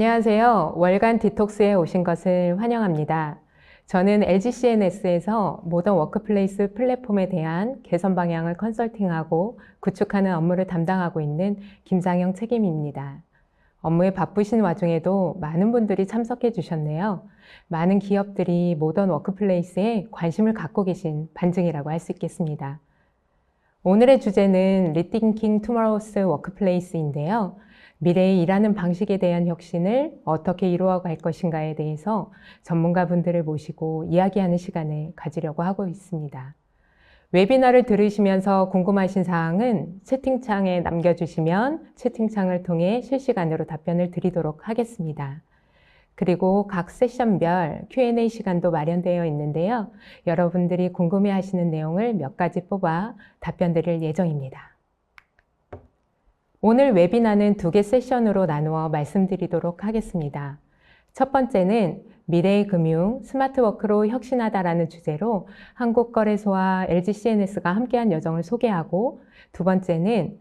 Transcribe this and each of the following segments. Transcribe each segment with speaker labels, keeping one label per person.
Speaker 1: 안녕하세요. 월간 디톡스에 오신 것을 환영합니다. 저는 LG CNS에서 모던 워크플레이스 플랫폼에 대한 개선 방향을 컨설팅하고 구축하는 업무를 담당하고 있는 김상영 책임입니다. 업무에 바쁘신 와중에도 많은 분들이 참석해 주셨네요. 많은 기업들이 모던 워크플레이스에 관심을 갖고 계신 반증이라고 할 수 있겠습니다. 오늘의 주제는 Rethinking Tomorrow's Workplace인데요. 미래의 일하는 방식에 대한 혁신을 어떻게 이루어갈 것인가에 대해서 전문가분들을 모시고 이야기하는 시간을 가지려고 하고 있습니다. 웨비나를 들으시면서 궁금하신 사항은 채팅창에 남겨주시면 채팅창을 통해 실시간으로 답변을 드리도록 하겠습니다. 그리고 각 세션별 Q&A 시간도 마련되어 있는데요. 여러분들이 궁금해하시는 내용을 몇 가지 뽑아 답변 드릴 예정입니다. 오늘 웨비나는 2개 세션으로 나누어 말씀드리도록 하겠습니다. 첫 번째는 미래의 금융, 스마트워크로 혁신하다라는 주제로 한국거래소와 LG CNS가 함께한 여정을 소개하고, 두 번째는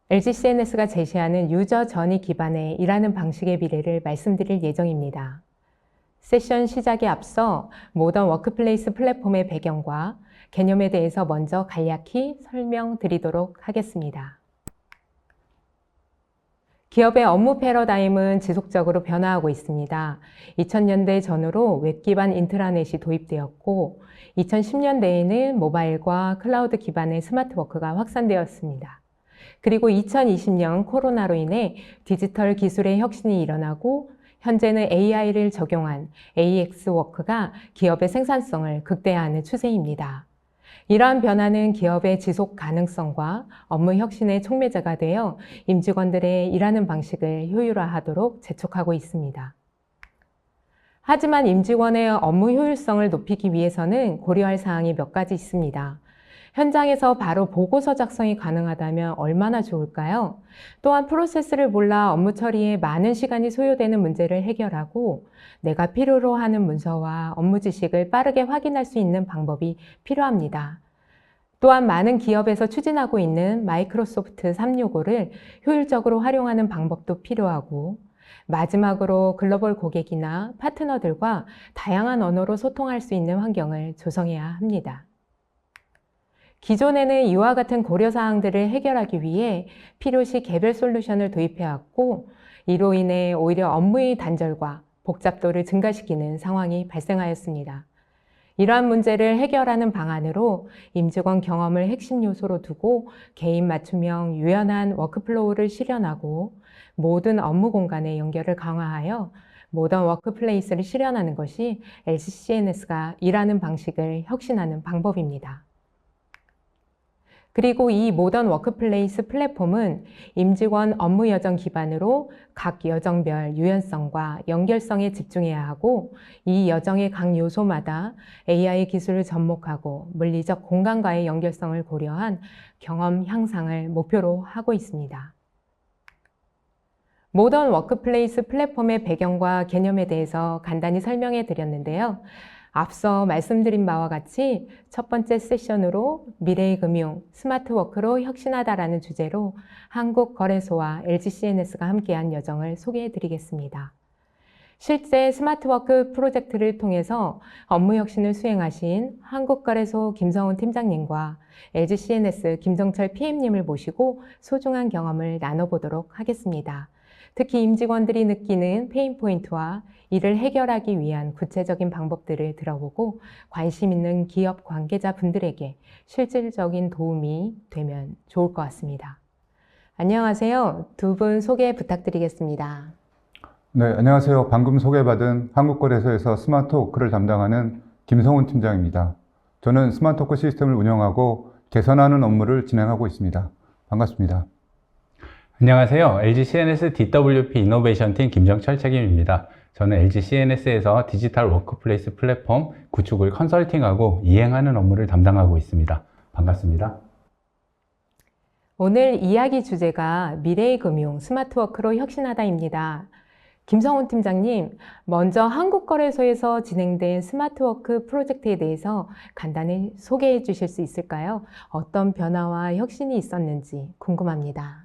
Speaker 1: LG CNS가 제시하는 유저 전위 기반의 일하는 방식의 미래를 말씀드릴 예정입니다. 세션 시작에 앞서 모던 워크플레이스 플랫폼의 배경과 개념에 대해서 먼저 간략히 설명드리도록 하겠습니다. 기업의 업무 패러다임은 지속적으로 변화하고 있습니다. 2000년대 전후로 웹 기반 인트라넷이 도입되었고 2010년대에는 모바일과 클라우드 기반의 스마트워크가 확산되었습니다. 그리고 2020년 코로나로 인해 디지털 기술의 혁신이 일어나고 현재는 AI를 적용한 AX 워크가 기업의 생산성을 극대화하는 추세입니다. 이러한 변화는 기업의 지속 가능성과 업무 혁신의 촉매제가 되어 임직원들의 일하는 방식을 효율화하도록 재촉하고 있습니다. 하지만 임직원의 업무 효율성을 높이기 위해서는 고려할 사항이 몇 가지 있습니다. 현장에서 바로 보고서 작성이 가능하다면 얼마나 좋을까요? 또한 프로세스를 몰라 업무 처리에 많은 시간이 소요되는 문제를 해결하고 내가 필요로 하는 문서와 업무 지식을 빠르게 확인할 수 있는 방법이 필요합니다. 또한 많은 기업에서 추진하고 있는 마이크로소프트 365를 효율적으로 활용하는 방법도 필요하고, 마지막으로 글로벌 고객이나 파트너들과 다양한 언어로 소통할 수 있는 환경을 조성해야 합니다. 기존에는 이와 같은 고려사항들을 해결하기 위해 필요시 개별 솔루션을 도입해왔고, 이로 인해 오히려 업무의 단절과 복잡도를 증가시키는 상황이 발생하였습니다. 이러한 문제를 해결하는 방안으로 임직원 경험을 핵심 요소로 두고 개인 맞춤형 유연한 워크플로우를 실현하고 모든 업무 공간의 연결을 강화하여 모던 워크플레이스를 실현하는 것이 LG CNS가 일하는 방식을 혁신하는 방법입니다. 그리고 이 모던 워크플레이스 플랫폼은 임직원 업무 여정 기반으로 각 여정별 유연성과 연결성에 집중해야 하고, 이 여정의 각 요소마다 AI 기술을 접목하고 물리적 공간과의 연결성을 고려한 경험 향상을 목표로 하고 있습니다. 모던 워크플레이스 플랫폼의 배경과 개념에 대해서 간단히 설명해 드렸는데요. 앞서 말씀드린 바와 같이 첫 번째 세션으로 미래의 금융, 스마트워크로 혁신하다라는 주제로 한국거래소와 LG CNS가 함께한 여정을 소개해 드리겠습니다. 실제 스마트워크 프로젝트를 통해서 업무 혁신을 수행하신 한국거래소 김성훈 팀장님과 LG CNS 김정철 PM님을 모시고 소중한 경험을 나눠보도록 하겠습니다. 특히 임직원들이 느끼는 페인포인트와 이를 해결하기 위한 구체적인 방법들을 들어보고 관심 있는 기업 관계자분들에게 실질적인 도움이 되면 좋을 것 같습니다. 안녕하세요. 두 분 소개 부탁드리겠습니다.
Speaker 2: 네, 안녕하세요. 방금 소개받은 한국거래소에서 스마트워크를 담당하는 김성훈 팀장입니다. 저는 스마트워크 시스템을 운영하고 개선하는 업무를 진행하고 있습니다. 반갑습니다.
Speaker 3: 안녕하세요. LG CNS DWP 이노베이션 팀 김정철 책임입니다. 저는 LG CNS에서 디지털 워크플레이스 플랫폼 구축을 컨설팅하고 이행하는 업무를 담당하고 있습니다. 반갑습니다.
Speaker 1: 오늘 이야기 주제가 미래의 금융, 스마트워크로 혁신하다입니다. 김성훈 팀장님, 먼저 한국거래소에서 진행된 스마트워크 프로젝트에 대해서 간단히 소개해 주실 수 있을까요? 어떤 변화와 혁신이 있었는지 궁금합니다.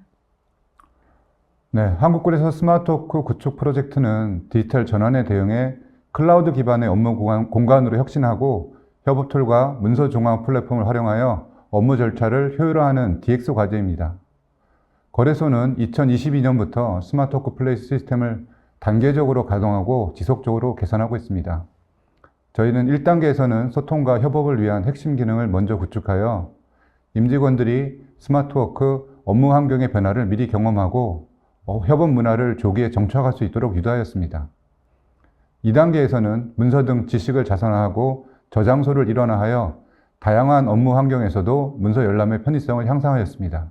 Speaker 2: 네, 한국거래소 스마트워크 구축 프로젝트는 디지털 전환에 대응해 클라우드 기반의 업무 공간으로 혁신하고 협업 툴과 문서 종합 플랫폼을 활용하여 업무 절차를 효율화하는 DX 과제입니다. 거래소는 2022년부터 스마트워크 플레이스 시스템을 단계적으로 가동하고 지속적으로 개선하고 있습니다. 저희는 1단계에서는 소통과 협업을 위한 핵심 기능을 먼저 구축하여 임직원들이 스마트워크 업무 환경의 변화를 미리 경험하고 협업 문화를 조기에 정착할 수 있도록 유도하였습니다. 2단계에서는 문서 등 지식을 자산화하고 저장소를 일원화하여 다양한 업무 환경에서도 문서 열람의 편의성을 향상하였습니다.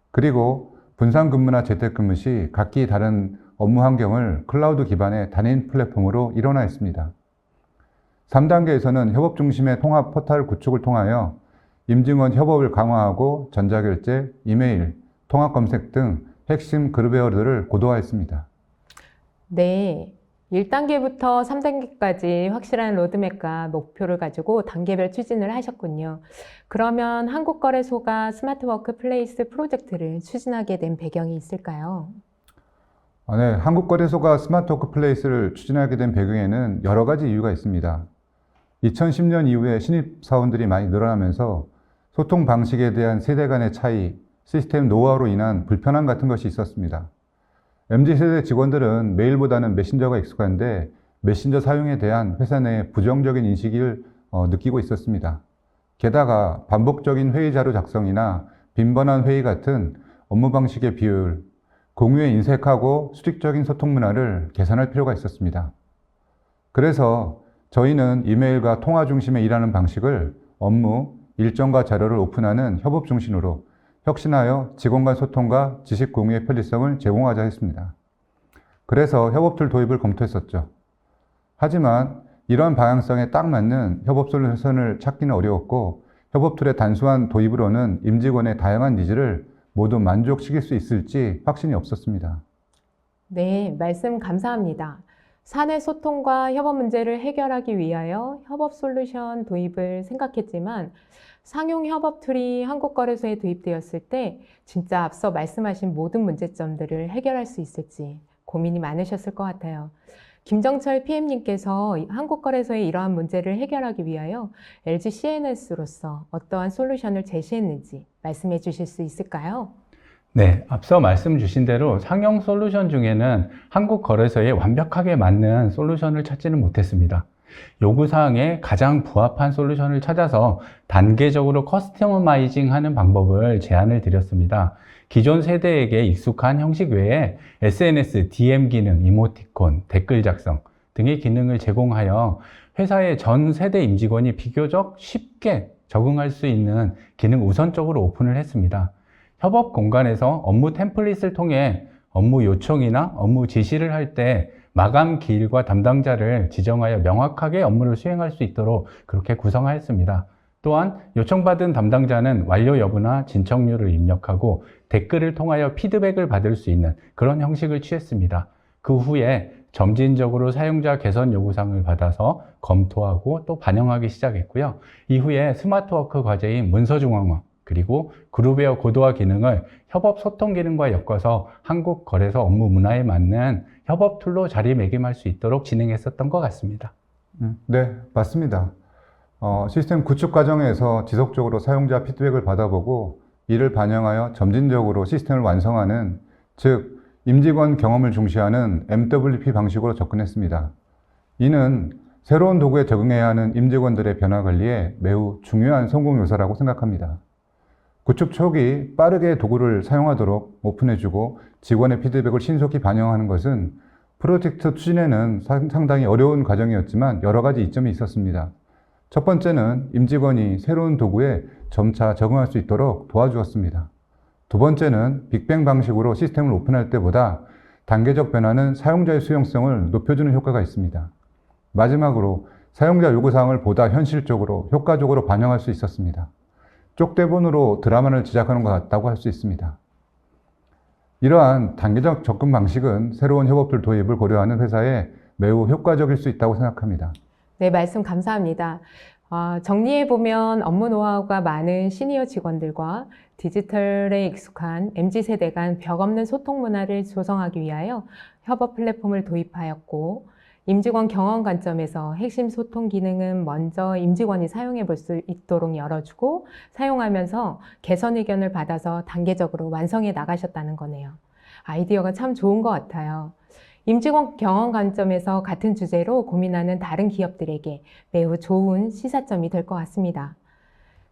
Speaker 2: 그리고 분산 근무나 재택근무 시 각기 다른 업무 환경을 클라우드 기반의 단일 플랫폼으로 일원화했습니다. 3단계에서는 협업 중심의 통합 포털 구축을 통하여 임직원 협업을 강화하고 전자결제, 이메일, 통합 검색 등 핵심 그룹웨어들을 고도화했습니다.
Speaker 1: 네. 1단계부터 3단계까지 확실한 로드맵과 목표를 가지고 단계별 추진을 하셨군요. 그러면 한국거래소가 스마트워크 플레이스 프로젝트를 추진하게 된 배경이 있을까요?
Speaker 2: 네, 한국거래소가 스마트워크 플레이스를 추진하게 된 배경에는 여러 가지 이유가 있습니다. 2010년 이후에 신입사원들이 많이 늘어나면서 소통 방식에 대한 세대 간의 차이, 시스템 노하우로 인한 불편함 같은 것이 있었습니다. MZ세대 직원들은 메일보다는 메신저가 익숙한데 메신저 사용에 대한 회사 내 부정적인 인식을 느끼고 있었습니다. 게다가 반복적인 회의 자료 작성이나 빈번한 회의 같은 업무 방식의 비효율, 공유에 인색하고 수직적인 소통 문화를 개선할 필요가 있었습니다. 그래서 저희는 이메일과 통화 중심의 일하는 방식을 업무, 일정과 자료를 오픈하는 협업 중심으로 혁신하여 직원 간 소통과 지식 공유의 편리성을 제공하자 했습니다. 그래서 협업 툴 도입을 검토했었죠. 하지만 이러한 방향성에 딱 맞는 협업 솔루션을 찾기는 어려웠고 협업 툴의 단순한 도입으로는 임직원의 다양한 니즈를 모두 만족시킬 수 있을지 확신이 없었습니다.
Speaker 1: 네, 말씀 감사합니다. 사내 소통과 협업 문제를 해결하기 위하여 협업 솔루션 도입을 생각했지만 상용 협업 툴이 한국거래소에 도입되었을 때 진짜 앞서 말씀하신 모든 문제점들을 해결할 수 있을지 고민이 많으셨을 것 같아요. 김정철 PM님께서 한국거래소의 이러한 문제를 해결하기 위하여 LG CNS로서 어떠한 솔루션을 제시했는지 말씀해 주실 수 있을까요?
Speaker 3: 네, 앞서 말씀 주신 대로 상용 솔루션 중에는 한국거래소에 완벽하게 맞는 솔루션을 찾지는 못했습니다. 요구사항에 가장 부합한 솔루션을 찾아서 단계적으로 커스터마이징 하는 방법을 제안을 드렸습니다. 기존 세대에게 익숙한 형식 외에 SNS, DM 기능, 이모티콘, 댓글 작성 등의 기능을 제공하여 회사의 전 세대 임직원이 비교적 쉽게 적응할 수 있는 기능 우선적으로 오픈을 했습니다. 협업 공간에서 업무 템플릿을 통해 업무 요청이나 업무 지시를 할 때 마감 기일과 담당자를 지정하여 명확하게 업무를 수행할 수 있도록 그렇게 구성하였습니다. 또한 요청받은 담당자는 완료 여부나 진척률을 입력하고 댓글을 통하여 피드백을 받을 수 있는 그런 형식을 취했습니다. 그 후에 점진적으로 사용자 개선 요구사항을 받아서 검토하고 또 반영하기 시작했고요. 이후에 스마트워크 과제인 문서중앙화 그리고 그룹웨어 고도화 기능을 협업 소통 기능과 엮어서 한국 거래소 업무 문화에 맞는 협업 툴로 자리매김할 수 있도록 진행했었던 것 같습니다.
Speaker 2: 네, 맞습니다. 시스템 구축 과정에서 지속적으로 사용자 피드백을 받아보고 이를 반영하여 점진적으로 시스템을 완성하는, 즉 임직원 경험을 중시하는 MWP 방식으로 접근했습니다. 이는 새로운 도구에 적응해야 하는 임직원들의 변화 관리에 매우 중요한 성공 요소라고 생각합니다. 구축 초기 빠르게 도구를 사용하도록 오픈해주고 직원의 피드백을 신속히 반영하는 것은 프로젝트 추진에는 상당히 어려운 과정이었지만 여러 가지 이점이 있었습니다. 첫 번째는 임직원이 새로운 도구에 점차 적응할 수 있도록 도와주었습니다. 두 번째는 빅뱅 방식으로 시스템을 오픈할 때보다 단계적 변화는 사용자의 수용성을 높여주는 효과가 있습니다. 마지막으로 사용자 요구사항을 보다 현실적으로 효과적으로 반영할 수 있었습니다. 쪽대본으로 드라마를 제작하는 것 같다고 할 수 있습니다. 이러한 단계적 접근 방식은 새로운 협업툴 도입을 고려하는 회사에 매우 효과적일 수 있다고 생각합니다.
Speaker 1: 네, 말씀 감사합니다. 정리해보면 업무 노하우가 많은 시니어 직원들과 디지털에 익숙한 MZ세대 간 벽 없는 소통 문화를 조성하기 위하여 협업 플랫폼을 도입하였고, 임직원 경험 관점에서 핵심 소통 기능은 먼저 임직원이 사용해 볼 수 있도록 열어주고 사용하면서 개선 의견을 받아서 단계적으로 완성해 나가셨다는 거네요. 아이디어가 참 좋은 것 같아요. 임직원 경험 관점에서 같은 주제로 고민하는 다른 기업들에게 매우 좋은 시사점이 될 것 같습니다.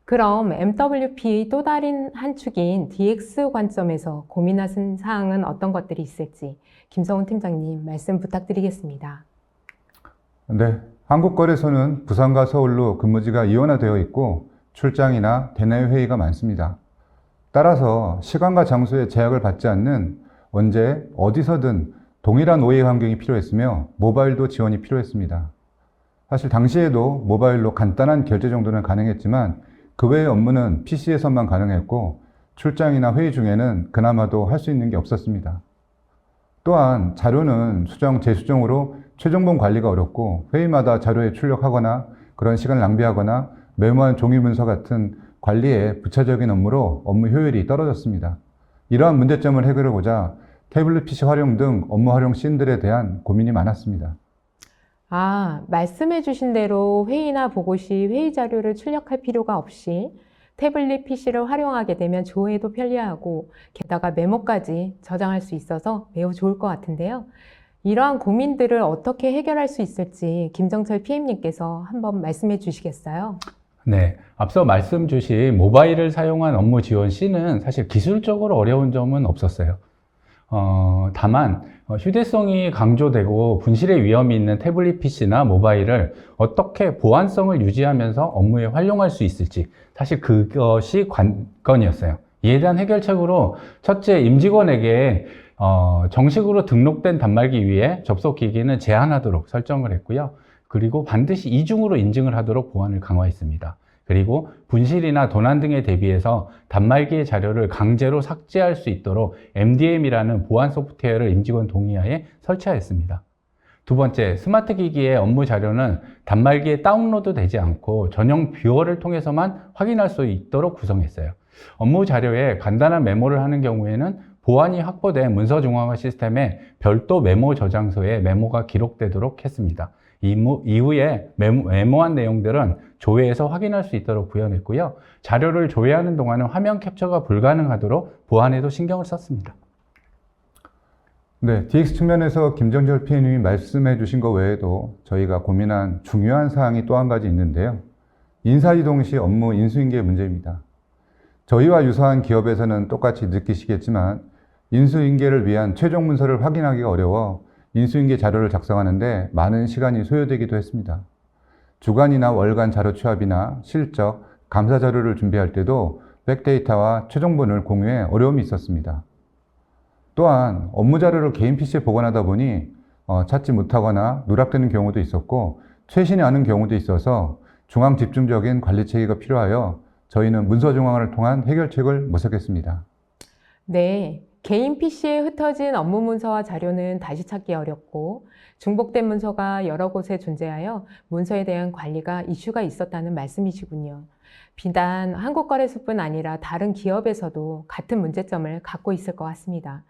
Speaker 1: 그럼 MWP의 또 다른 한 축인 DX 관점에서 고민하신 사항은 어떤 것들이 있을지 김성훈 팀장님 말씀 부탁드리겠습니다.
Speaker 2: 네, 한국거래소는 부산과 서울로 근무지가 이원화되어 있고 출장이나 대내 회의가 많습니다. 따라서 시간과 장소에 제약을 받지 않는 언제 어디서든 동일한 오해 환경이 필요했으며 모바일도 지원이 필요했습니다. 사실 당시에도 모바일로 간단한 결제 정도는 가능했지만 그 외의 업무는 PC에서만 가능했고 출장이나 회의 중에는 그나마도 할 수 있는 게 없었습니다. 또한 자료는 수정, 재수정으로 최종본 관리가 어렵고 회의마다 자료에 출력하거나 그런 시간을 낭비하거나 메모한 종이 문서 같은 관리에 부차적인 업무로 업무 효율이 떨어졌습니다. 이러한 문제점을 해결하고자 태블릿 PC 활용 등 업무 활용 씬들에 대한 고민이 많았습니다.
Speaker 1: 말씀해 주신 대로 회의나 보고 시 회의 자료를 출력할 필요가 없이 태블릿 PC를 활용하게 되면 조회도 편리하고 게다가 메모까지 저장할 수 있어서 매우 좋을 것 같은데요. 이러한 고민들을 어떻게 해결할 수 있을지 김정철 PM님께서 한번 말씀해 주시겠어요?
Speaker 3: 네, 앞서 말씀 주신 모바일을 사용한 업무 지원 C는 사실 기술적으로 어려운 점은 없었어요. 다만 휴대성이 강조되고 분실의 위험이 있는 태블릿 PC나 모바일을 어떻게 보안성을 유지하면서 업무에 활용할 수 있을지 사실 그것이 관건이었어요. 이에 대한 해결책으로 첫째, 임직원에게 정식으로 등록된 단말기 위에 접속기기는 제한하도록 설정을 했고요. 그리고 반드시 이중으로 인증을 하도록 보안을 강화했습니다. 그리고 분실이나 도난 등에 대비해서 단말기의 자료를 강제로 삭제할 수 있도록 MDM이라는 보안 소프트웨어를 임직원 동의하에 설치하였습니다. 두 번째, 스마트 기기의 업무 자료는 단말기에 다운로드 되지 않고 전용 뷰어를 통해서만 확인할 수 있도록 구성했어요. 업무 자료에 간단한 메모를 하는 경우에는 보안이 확보된 문서 중앙화 시스템에 별도 메모 저장소에 메모가 기록되도록 했습니다. 이후에 메모한 내용들은 조회해서 확인할 수 있도록 구현했고요. 자료를 조회하는 동안은 화면 캡처가 불가능하도록 보안에도 신경을 썼습니다.
Speaker 2: 네, DX 측면에서 김정철 PM님이 말씀해 주신 것 외에도 저희가 고민한 중요한 사항이 또 한 가지 있는데요. 인사이동 시 업무 인수인계 문제입니다. 저희와 유사한 기업에서는 똑같이 느끼시겠지만 인수인계를 위한 최종 문서를 확인하기가 어려워 인수인계 자료를 작성하는데 많은 시간이 소요되기도 했습니다. 주간이나 월간 자료 취합이나 실적, 감사 자료를 준비할 때도 백데이터와 최종본을 공유해 어려움이 있었습니다. 또한 업무 자료를 개인 PC에 보관하다 보니 찾지 못하거나 누락되는 경우도 있었고 최신이 아는 경우도 있어서 중앙 집중적인 관리 체계가 필요하여 저희는 문서 중앙화를 통한 해결책을 모색했습니다.
Speaker 1: 네, 개인 PC에 흩어진 업무 문서와 자료는 다시 찾기 어렵고 중복된 문서가 여러 곳에 존재하여 문서에 대한 관리가 이슈가 있었다는 말씀이시군요. 비단 한국거래소뿐 아니라 다른 기업에서도 같은 문제점을 갖고 있을 것 같습니다.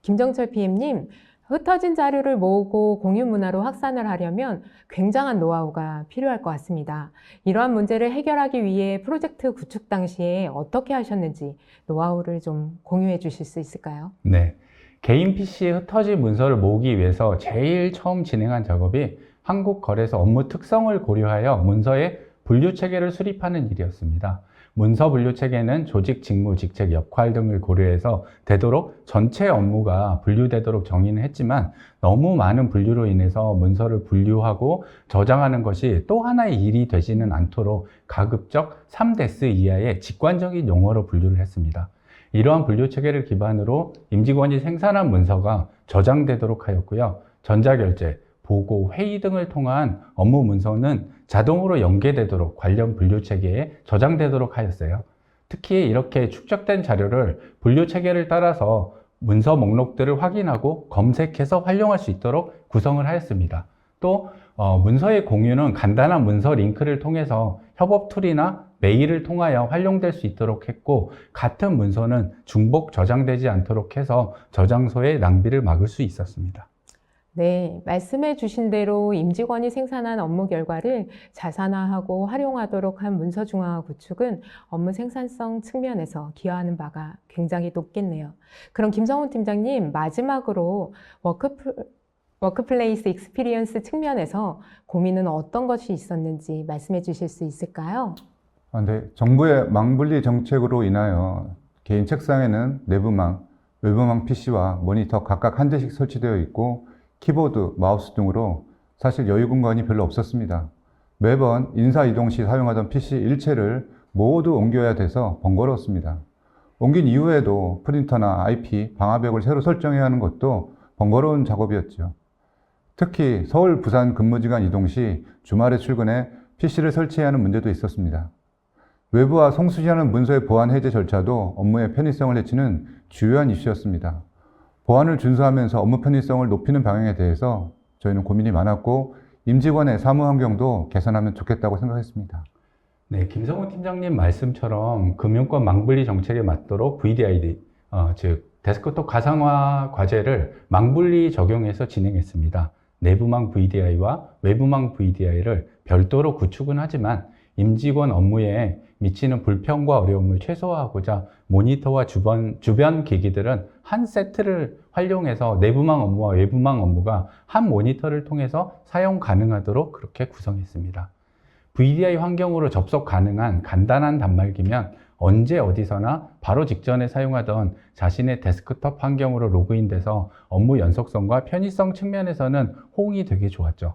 Speaker 1: 김정철 PM님, 흩어진 자료를 모으고 공유 문화로 확산을 하려면 굉장한 노하우가 필요할 것 같습니다. 이러한 문제를 해결하기 위해 프로젝트 구축 당시에 어떻게 하셨는지 노하우를 좀 공유해 주실 수 있을까요?
Speaker 3: 네, 개인 PC에 흩어진 문서를 모으기 위해서 제일 처음 진행한 작업이 한국거래소 업무 특성을 고려하여 문서의 분류 체계를 수립하는 일이었습니다. 문서 분류 체계는 조직, 직무, 직책, 역할 등을 고려해서 되도록 전체 업무가 분류되도록 정의는 했지만 너무 많은 분류로 인해서 문서를 분류하고 저장하는 것이 또 하나의 일이 되지는 않도록 가급적 3데스 이하의 직관적인 용어로 분류를 했습니다. 이러한 분류 체계를 기반으로 임직원이 생산한 문서가 저장되도록 하였고요. 전자결제, 보고, 회의 등을 통한 업무 문서는 자동으로 연계되도록 관련 분류 체계에 저장되도록 하였어요. 특히 이렇게 축적된 자료를 분류 체계를 따라서 문서 목록들을 확인하고 검색해서 활용할 수 있도록 구성을 하였습니다. 또 문서의 공유는 간단한 문서 링크를 통해서 협업 툴이나 메일을 통하여 활용될 수 있도록 했고, 같은 문서는 중복 저장되지 않도록 해서 저장소의 낭비를 막을 수 있었습니다.
Speaker 1: 네, 말씀해 주신 대로 임직원이 생산한 업무 결과를 자산화하고 활용하도록 한 문서 중앙화 구축은 업무 생산성 측면에서 기여하는 바가 굉장히 높겠네요. 그럼 김성훈 팀장님, 마지막으로 워크플레이스 익스피리언스 측면에서 고민은 어떤 것이 있었는지 말씀해 주실 수 있을까요?
Speaker 2: 네. 정부의 망분리 정책으로 인하여 개인 책상에는 내부망, 외부망 PC와 모니터 각각 한 대씩 설치되어 있고 키보드, 마우스 등으로 사실 여유 공간이 별로 없었습니다. 매번 인사 이동 시 사용하던 PC 일체를 모두 옮겨야 돼서 번거로웠습니다. 옮긴 이후에도 프린터나 IP, 방화벽을 새로 설정해야 하는 것도 번거로운 작업이었죠. 특히 서울, 부산 근무지간 이동 시 주말에 출근해 PC를 설치해야 하는 문제도 있었습니다. 외부와 송수시하는 문서의 보안 해제 절차도 업무의 편의성을 해치는 주요한 이슈였습니다. 보안을 준수하면서 업무 편의성을 높이는 방향에 대해서 저희는 고민이 많았고 임직원의 사무 환경도 개선하면 좋겠다고 생각했습니다.
Speaker 3: 네, 김성훈 팀장님 말씀처럼 금융권 망분리 정책에 맞도록 VDI, 즉 데스크톱 가상화 과제를 망분리 적용해서 진행했습니다. 내부망 VDI와 외부망 VDI를 별도로 구축은 하지만 임직원 업무에 미치는 불편과 어려움을 최소화하고자 모니터와 주변 기기들은 한 세트를 활용해서 내부망 업무와 외부망 업무가 한 모니터를 통해서 사용 가능하도록 그렇게 구성했습니다. VDI 환경으로 접속 가능한 간단한 단말기면 언제 어디서나 바로 직전에 사용하던 자신의 데스크톱 환경으로 로그인돼서 업무 연속성과 편의성 측면에서는 호응이 되게 좋았죠.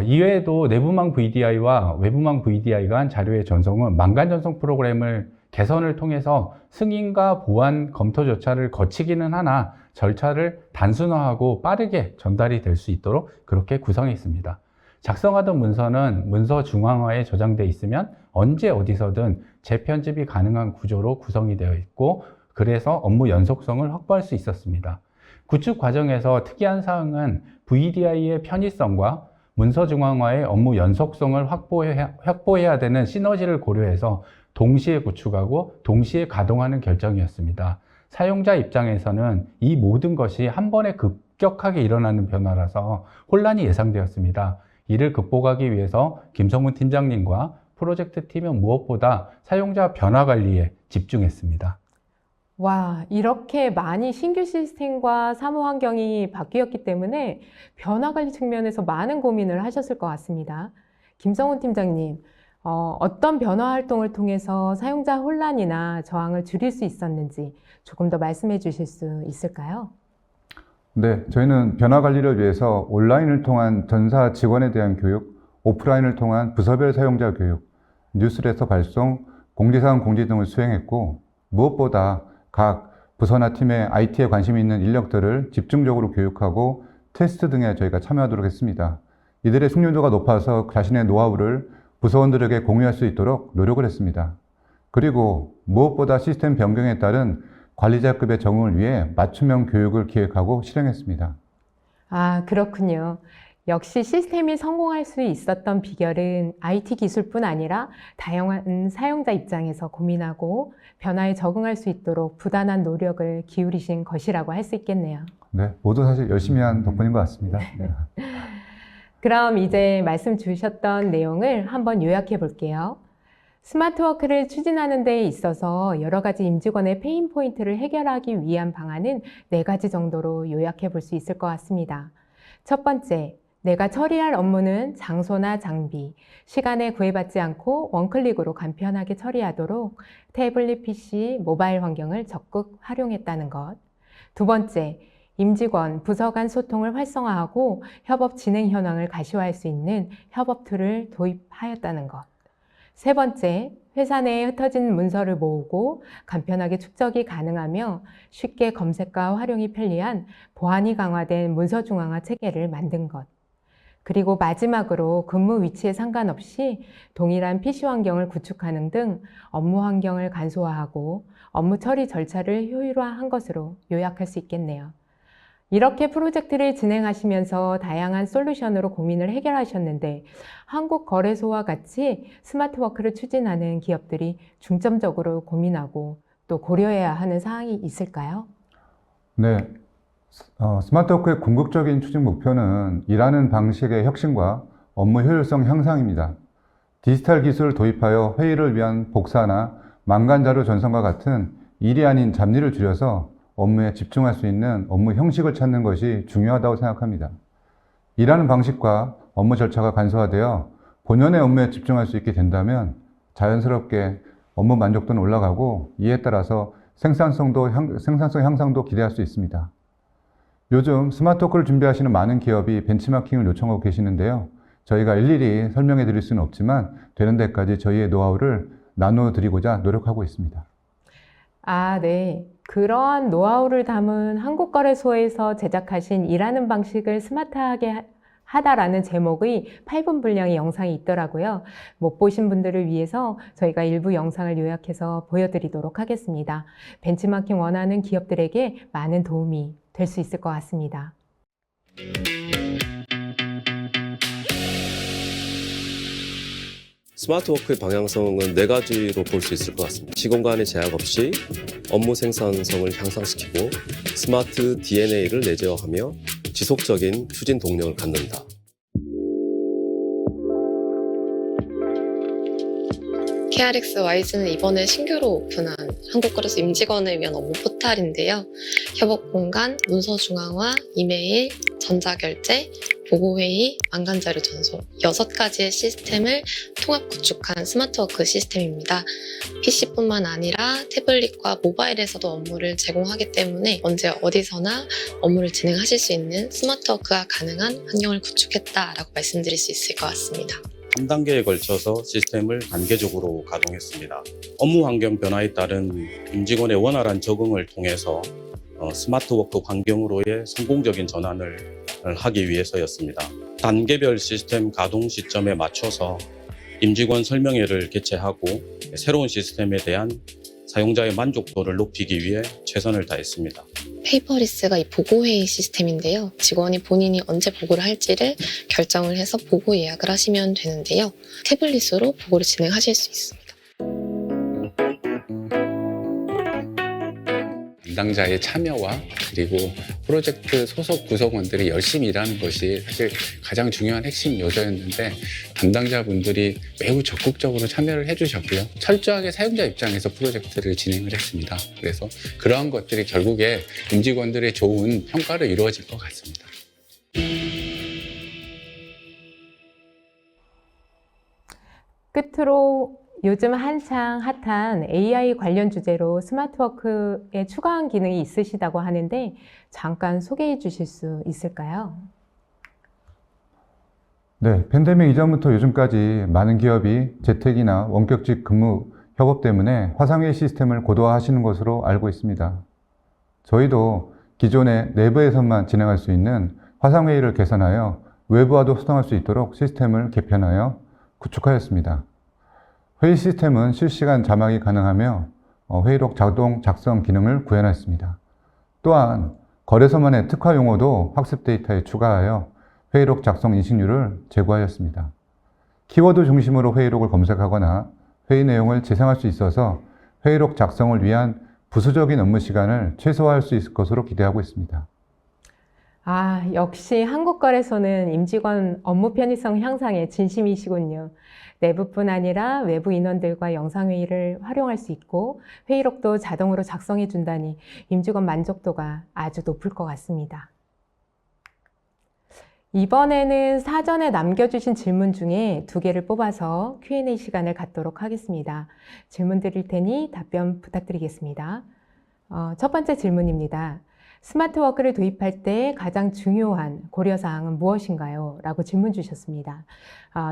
Speaker 3: 이외에도 내부망 VDI와 외부망 VDI 간 자료의 전송은 망간 전송 프로그램을 개선을 통해서 승인과 보안 검토 절차를 거치기는 하나 절차를 단순화하고 빠르게 전달이 될 수 있도록 그렇게 구성했습니다. 작성하던 문서는 문서 중앙화에 저장되어 있으면 언제 어디서든 재편집이 가능한 구조로 구성이 되어 있고, 그래서 업무 연속성을 확보할 수 있었습니다. 구축 과정에서 특이한 사항은 VDI의 편의성과 문서 중앙화의 업무 연속성을 확보해야 되는 시너지를 고려해서 동시에 구축하고 동시에 가동하는 결정이었습니다. 사용자 입장에서는 이 모든 것이 한 번에 급격하게 일어나는 변화라서 혼란이 예상되었습니다. 이를 극복하기 위해서 김성훈 팀장님과 프로젝트 팀은 무엇보다 사용자 변화 관리에 집중했습니다.
Speaker 1: 와, 이렇게 많이 신규 시스템과 사무 환경이 바뀌었기 때문에 변화 관리 측면에서 많은 고민을 하셨을 것 같습니다. 김성훈 팀장님, 어떤 변화 활동을 통해서 사용자 혼란이나 저항을 줄일 수 있었는지 조금 더 말씀해 주실 수 있을까요?
Speaker 2: 네, 저희는 변화 관리를 위해서 온라인을 통한 전사 직원에 대한 교육, 오프라인을 통한 부서별 사용자 교육, 뉴스레터 발송, 공지사항 공지 등을 수행했고, 무엇보다 각 부서나 팀의 IT에 관심이 있는 인력들을 집중적으로 교육하고 테스트 등에 저희가 참여하도록 했습니다. 이들의 숙련도가 높아서 자신의 노하우를 부서원들에게 공유할 수 있도록 노력을 했습니다. 그리고 무엇보다 시스템 변경에 따른 관리자급의 적응을 위해 맞춤형 교육을 기획하고 실행했습니다.
Speaker 1: 아, 그렇군요. 역시 시스템이 성공할 수 있었던 비결은 IT 기술뿐 아니라 다양한 사용자 입장에서 고민하고 변화에 적응할 수 있도록 부단한 노력을 기울이신 것이라고 할 수 있겠네요.
Speaker 2: 네, 모두 사실 열심히 한 덕분인 것 같습니다. 네.
Speaker 1: 그럼 이제 말씀 주셨던 내용을 한번 요약해 볼게요. 스마트워크를 추진하는 데 있어서 여러 가지 임직원의 페인 포인트를 해결하기 위한 방안은 4가지 정도로 요약해 볼 수 있을 것 같습니다. 첫 번째, 내가 처리할 업무는 장소나 장비, 시간에 구애받지 않고 원클릭으로 간편하게 처리하도록 태블릿 PC, 모바일 환경을 적극 활용했다는 것. 두 번째, 임직원, 부서 간 소통을 활성화하고 협업 진행 현황을 가시화할 수 있는 협업 툴을 도입하였다는 것. 세 번째, 회사 내에 흩어진 문서를 모으고 간편하게 축적이 가능하며 쉽게 검색과 활용이 편리한 보안이 강화된 문서 중앙화 체계를 만든 것. 그리고 마지막으로 근무 위치에 상관없이 동일한 PC 환경을 구축하는 등 업무 환경을 간소화하고 업무 처리 절차를 효율화한 것으로 요약할 수 있겠네요. 이렇게 프로젝트를 진행하시면서 다양한 솔루션으로 고민을 해결하셨는데 한국거래소와 같이 스마트워크를 추진하는 기업들이 중점적으로 고민하고 또 고려해야 하는 사항이 있을까요?
Speaker 2: 네, 스마트워크의 궁극적인 추진 목표는 일하는 방식의 혁신과 업무 효율성 향상입니다. 디지털 기술을 도입하여 회의를 위한 복사나 망간 자료 전송과 같은 일이 아닌 잡일을 줄여서 업무에 집중할 수 있는 업무 형식을 찾는 것이 중요하다고 생각합니다. 일하는 방식과 업무 절차가 간소화되어 본연의 업무에 집중할 수 있게 된다면 자연스럽게 업무 만족도는 올라가고 이에 따라서 생산성 향상도 기대할 수 있습니다. 요즘 스마트워크를 준비하시는 많은 기업이 벤치마킹을 요청하고 계시는데요. 저희가 일일이 설명해 드릴 수는 없지만 되는 데까지 저희의 노하우를 나눠드리고자 노력하고 있습니다.
Speaker 1: 네. 그러한 노하우를 담은 한국거래소에서 제작하신 일하는 방식을 스마트하게 하다라는 제목의 8분 분량의 영상이 있더라고요. 못 보신 분들을 위해서 저희가 일부 영상을 요약해서 보여드리도록 하겠습니다. 벤치마킹 원하는 기업들에게 많은 도움이 될 수 있을 것 같습니다.
Speaker 4: 스마트워크의 방향성은 네 가지로 볼 수 있을 것 같습니다. 시공 간의 제약 없이 업무 생산성을 향상시키고 스마트 DNA를 내재화하며 지속적인 추진 동력을 갖는다.
Speaker 5: KRX 와이즈는 이번에 신규로 오픈한 한국거래소 임직원을 위한 업무 포탈인데요. 협업 공간, 문서 중앙화, 이메일, 전자결제, 보고회의, 망간자료 전송 6가지의 시스템을 통합 구축한 스마트워크 시스템입니다. PC뿐만 아니라 태블릿과 모바일에서도 업무를 제공하기 때문에 언제 어디서나 업무를 진행하실 수 있는 스마트워크가 가능한 환경을 구축했다라고 말씀드릴 수 있을 것 같습니다.
Speaker 6: 3단계에 걸쳐서 시스템을 단계적으로 가동했습니다. 업무 환경 변화에 따른 임직원의 원활한 적응을 통해서 스마트워크 환경으로의 성공적인 전환을 하기 위해서였습니다. 단계별 시스템 가동 시점에 맞춰서 임직원 설명회를 개최하고 새로운 시스템에 대한 사용자의 만족도를 높이기 위해 최선을 다했습니다.
Speaker 5: 페이퍼리스가 이 보고회의 시스템인데요. 직원이 본인이 언제 보고를 할지를 결정을 해서 보고 예약을 하시면 되는데요. 태블릿으로 보고를 진행하실 수 있습니다.
Speaker 7: 담당자의 참여와 그리고 프로젝트 소속 구성원들이 열심히 일하는 것이 사실 가장 중요한 핵심 요소였는데 담당자분들이 매우 적극적으로 참여를 해주셨고요. 철저하게 사용자 입장에서 프로젝트를 진행을 했습니다. 그래서 그러한 것들이 결국에 임직원들의 좋은 평가로 이루어질 것 같습니다.
Speaker 1: 끝으로 요즘 한창 핫한 AI 관련 주제로 스마트워크에 추가한 기능이 있으시다고 하는데 잠깐 소개해 주실 수 있을까요?
Speaker 2: 네, 팬데믹 이전부터 요즘까지 많은 기업이 재택이나 원격직 근무 협업 때문에 화상회의 시스템을 고도화하시는 것으로 알고 있습니다. 저희도 기존에 내부에서만 진행할 수 있는 화상회의를 개선하여 외부와도 소통할 수 있도록 시스템을 개편하여 구축하였습니다. 회의 시스템은 실시간 자막이 가능하며 회의록 자동 작성 기능을 구현했습니다. 또한 거래소만의 특화 용어도 학습 데이터에 추가하여 회의록 작성 인식률을 제고하였습니다. 키워드 중심으로 회의록을 검색하거나 회의 내용을 재생할 수 있어서 회의록 작성을 위한 부수적인 업무 시간을 최소화할 수 있을 것으로 기대하고 있습니다.
Speaker 1: 역시 한국거래소는 임직원 업무 편의성 향상에 진심이시군요. 내부뿐 아니라 외부 인원들과 영상회의를 활용할 수 있고 회의록도 자동으로 작성해 준다니 임직원 만족도가 아주 높을 것 같습니다. 이번에는 사전에 남겨주신 질문 중에 2개를 뽑아서 Q&A 시간을 갖도록 하겠습니다. 질문 드릴 테니 답변 부탁드리겠습니다. 첫 번째 질문입니다. 스마트워크를 도입할 때 가장 중요한 고려사항은 무엇인가요? 라고 질문 주셨습니다.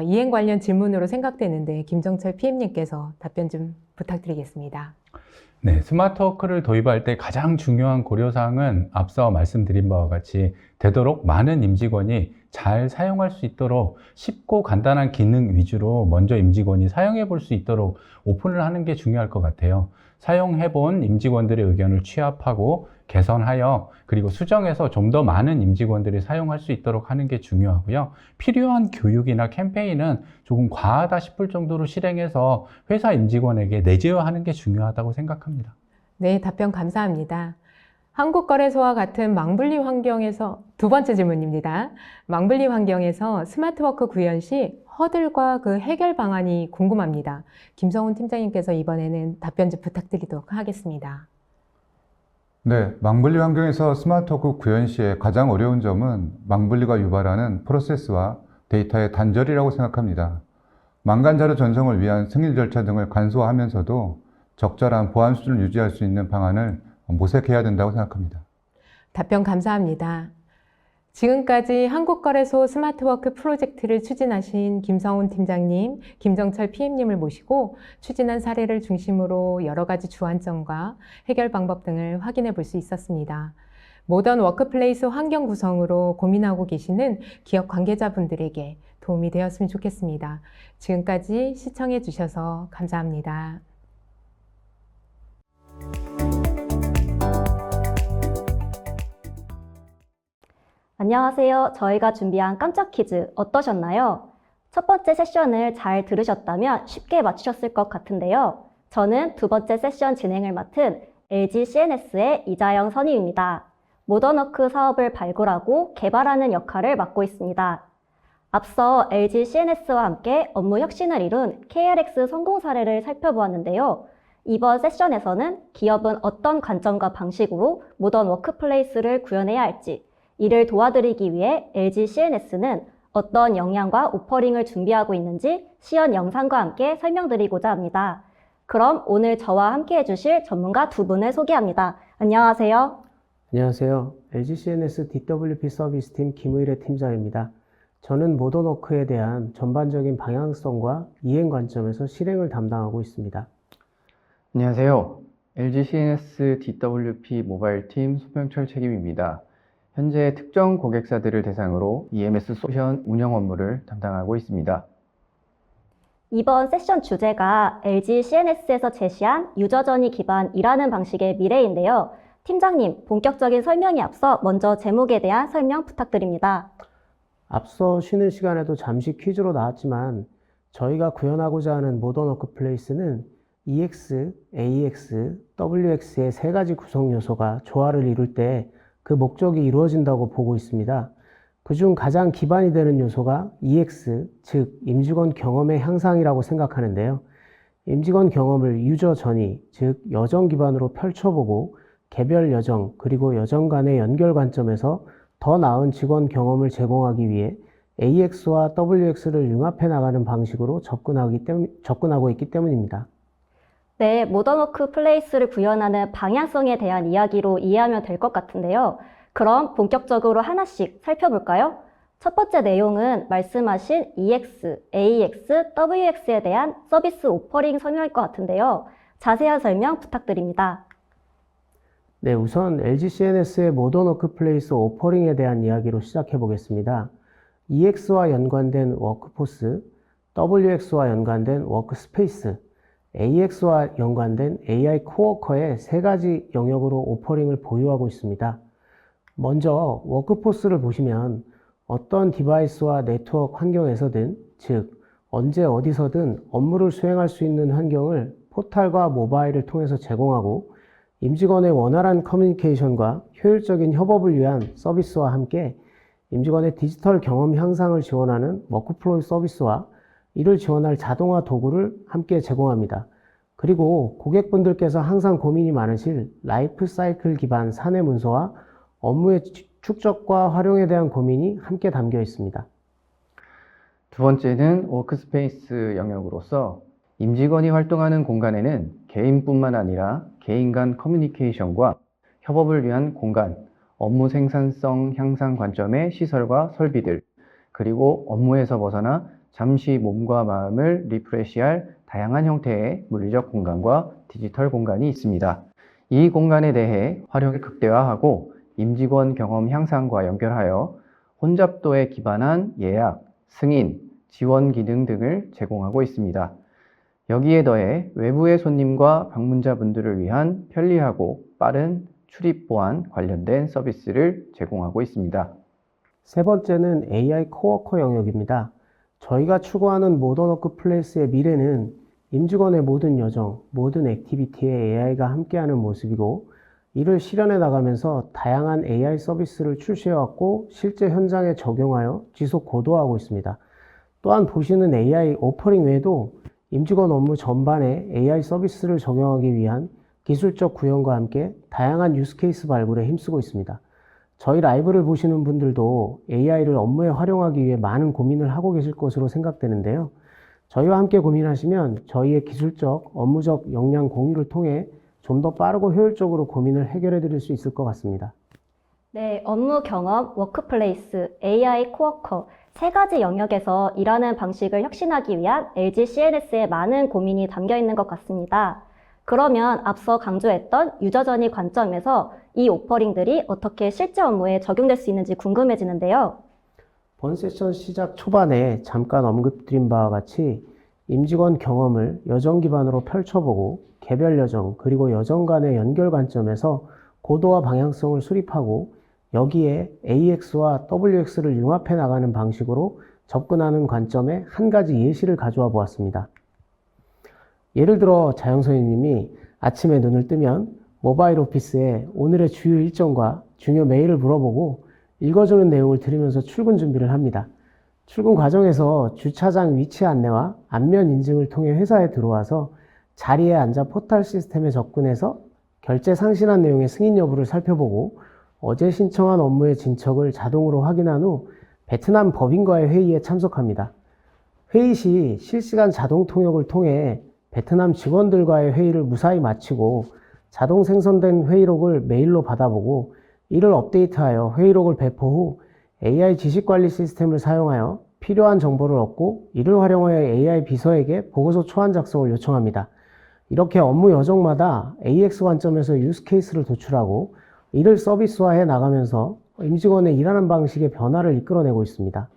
Speaker 1: 이행 관련 질문으로 생각되는데 김정철 PM님께서 답변 좀 부탁드리겠습니다.
Speaker 3: 네, 스마트워크를 도입할 때 가장 중요한 고려사항은 앞서 말씀드린 바와 같이 되도록 많은 임직원이 잘 사용할 수 있도록 쉽고 간단한 기능 위주로 먼저 임직원이 사용해 볼 수 있도록 오픈을 하는 게 중요할 것 같아요. 사용해본 임직원들의 의견을 취합하고 개선하여 그리고 수정해서 좀 더 많은 임직원들이 사용할 수 있도록 하는 게 중요하고요. 필요한 교육이나 캠페인은 조금 과하다 싶을 정도로 실행해서 회사 임직원에게 내재화하는 게 중요하다고 생각합니다.
Speaker 1: 네, 답변 감사합니다. 한국거래소와 같은 망분리 환경에서 두 번째 질문입니다. 망분리 환경에서 스마트워크 구현 시 허들과 그 해결 방안이 궁금합니다. 김성훈 팀장님께서 이번에는 답변 좀 부탁드리도록 하겠습니다.
Speaker 2: 네, 망분리 환경에서 스마트워크 구현 시에 가장 어려운 점은 망분리가 유발하는 프로세스와 데이터의 단절이라고 생각합니다. 망간 자료 전송을 위한 승인 절차 등을 간소화하면서도 적절한 보안 수준을 유지할 수 있는 방안을 모색해야 된다고 생각합니다.
Speaker 1: 답변 감사합니다. 지금까지 한국거래소 스마트워크 프로젝트를 추진하신 김성훈 팀장님, 김정철 PM님을 모시고 추진한 사례를 중심으로 여러 가지 주안점과 해결 방법 등을 확인해 볼 수 있었습니다. 모던 워크플레이스 환경 구성으로 고민하고 계시는 기업 관계자분들에게 도움이 되었으면 좋겠습니다. 지금까지 시청해 주셔서 감사합니다.
Speaker 8: 안녕하세요. 저희가 준비한 깜짝 퀴즈 어떠셨나요? 첫 번째 세션을 잘 들으셨다면 쉽게 맞추셨을 것 같은데요. 저는 두 번째 세션 진행을 맡은 LG CNS의 이자영 선임입니다. 모던워크 사업을 발굴하고 개발하는 역할을 맡고 있습니다. 앞서 LG CNS와 함께 업무 혁신을 이룬 KRX 성공 사례를 살펴보았는데요. 이번 세션에서는 기업은 어떤 관점과 방식으로 모던 워크플레이스를 구현해야 할지, 이를 도와드리기 위해 LG CNS는 어떤 역량과 오퍼링을 준비하고 있는지 시연 영상과 함께 설명드리고자 합니다. 그럼 오늘 저와 함께 해주실 전문가 두 분을 소개합니다. 안녕하세요.
Speaker 9: 안녕하세요. LG CNS DWP 서비스팀 김의래 팀장입니다. 저는 모던워크에 대한 전반적인 방향성과 이행 관점에서 실행을 담당하고 있습니다.
Speaker 10: 안녕하세요. LG CNS DWP 모바일팀 소병철 책임입니다. 현재 특정 고객사들을 대상으로 EMS 솔루션 운영 업무를 담당하고 있습니다.
Speaker 8: 이번 세션 주제가 LG CNS에서 제시한 유저 전이 기반 일하는 방식의 미래인데요. 팀장님, 본격적인 설명에 앞서 먼저 제목에 대한 설명 부탁드립니다.
Speaker 9: 앞서 쉬는 시간에도 잠시 퀴즈로 나왔지만 저희가 구현하고자 하는 모던 워크플레이스는 EX, AX, WX의 세 가지 구성 요소가 조화를 이룰 때 그 목적이 이루어진다고 보고 있습니다. 그중 가장 기반이 되는 요소가 EX, 즉 임직원 경험의 향상이라고 생각하는데요. 임직원 경험을 유저 전이, 즉 여정 기반으로 펼쳐보고 개별 여정 그리고 여정 간의 연결 관점에서 더 나은 직원 경험을 제공하기 위해 AX와 WX를 융합해 나가는 방식으로 접근하고 있기 때문입니다.
Speaker 8: 네, 모던워크 플레이스를 구현하는 방향성에 대한 이야기로 이해하면 될 것 같은데요. 그럼 본격적으로 하나씩 살펴볼까요? 첫 번째 내용은 말씀하신 EX, AX, WX에 대한 서비스 오퍼링 설명일 것 같은데요. 자세한 설명 부탁드립니다.
Speaker 9: 네, 우선 LG CNS의 모던 워크플레이스 오퍼링에 대한 이야기로 시작해 보겠습니다. EX와 연관된 워크포스, WX와 연관된 워크스페이스, AX와 연관된 AI 코워커의 세 가지 영역으로 오퍼링을 보유하고 있습니다. 먼저 워크포스를 보시면 어떤 디바이스와 네트워크 환경에서든, 즉 언제 어디서든 업무를 수행할 수 있는 환경을 포탈과 모바일을 통해서 제공하고 임직원의 원활한 커뮤니케이션과 효율적인 협업을 위한 서비스와 함께 임직원의 디지털 경험 향상을 지원하는 워크플로우 서비스와 이를 지원할 자동화 도구를 함께 제공합니다. 그리고 고객분들께서 항상 고민이 많으실 라이프 사이클 기반 사내 문서와 업무의 축적과 활용에 대한 고민이 함께 담겨 있습니다.
Speaker 10: 두 번째는 워크스페이스 영역으로서 임직원이 활동하는 공간에는 개인뿐만 아니라 개인 간 커뮤니케이션과 협업을 위한 공간, 업무 생산성 향상 관점의 시설과 설비들, 그리고 업무에서 벗어나 잠시 몸과 마음을 리프레시할 다양한 형태의 물리적 공간과 디지털 공간이 있습니다. 이 공간에 대해 활용을 극대화하고 임직원 경험 향상과 연결하여 혼잡도에 기반한 예약, 승인, 지원 기능 등을 제공하고 있습니다. 여기에 더해 외부의 손님과 방문자분들을 위한 편리하고 빠른 출입 보안 관련된 서비스를 제공하고 있습니다.
Speaker 9: 세 번째는 AI 코워커 영역입니다. 저희가 추구하는 모던 워크플레이스의 미래는 임직원의 모든 여정, 모든 액티비티에 AI가 함께하는 모습이고, 이를 실현해 나가면서 다양한 AI 서비스를 출시해왔고 실제 현장에 적용하여 지속 고도화하고 있습니다. 또한 보시는 AI 오퍼링 외에도 임직원 업무 전반에 AI 서비스를 적용하기 위한 기술적 구현과 함께 다양한 유스케이스 발굴에 힘쓰고 있습니다. 저희 라이브를 보시는 분들도 AI를 업무에 활용하기 위해 많은 고민을 하고 계실 것으로 생각되는데요. 저희와 함께 고민하시면 저희의 기술적, 업무적 역량 공유를 통해 좀 더 빠르고 효율적으로 고민을 해결해 드릴 수 있을 것 같습니다.
Speaker 8: 네, 업무 경험, 워크플레이스, AI 코워커 세 가지 영역에서 일하는 방식을 혁신하기 위한 LG CNS의 많은 고민이 담겨 있는 것 같습니다. 그러면 앞서 강조했던 유저 전이 관점에서 이 오퍼링들이 어떻게 실제 업무에 적용될 수 있는지 궁금해지는데요.
Speaker 9: 본 세션 시작 초반에 잠깐 언급드린 바와 같이 임직원 경험을 여정 기반으로 펼쳐보고 개별 여정 그리고 여정 간의 연결 관점에서 고도화 방향성을 수립하고 여기에 AX와 WX를 융합해 나가는 방식으로 접근하는 관점에 한 가지 예시를 가져와 보았습니다. 예를 들어 자영선생님이 아침에 눈을 뜨면 모바일 오피스에 오늘의 주요 일정과 중요 메일을 물어보고 읽어주는 내용을 들으면서 출근 준비를 합니다. 출근 과정에서 주차장 위치 안내와 안면 인증을 통해 회사에 들어와서 자리에 앉아 포털 시스템에 접근해서 결제 상신한 내용의 승인 여부를 살펴보고 어제 신청한 업무의 진척을 자동으로 확인한 후 베트남 법인과의 회의에 참석합니다. 회의 시 실시간 자동 통역을 통해 베트남 직원들과의 회의를 무사히 마치고 자동 생성된 회의록을 메일로 받아보고 이를 업데이트하여 회의록을 배포 후 AI 지식관리 시스템을 사용하여 필요한 정보를 얻고 이를 활용하여 AI 비서에게 보고서 초안 작성을 요청합니다. 이렇게 업무 여정마다 AX 관점에서 유스케이스를 도출하고 이를 서비스화해 나가면서 임직원의 일하는 방식의 변화를 이끌어내고 있습니다.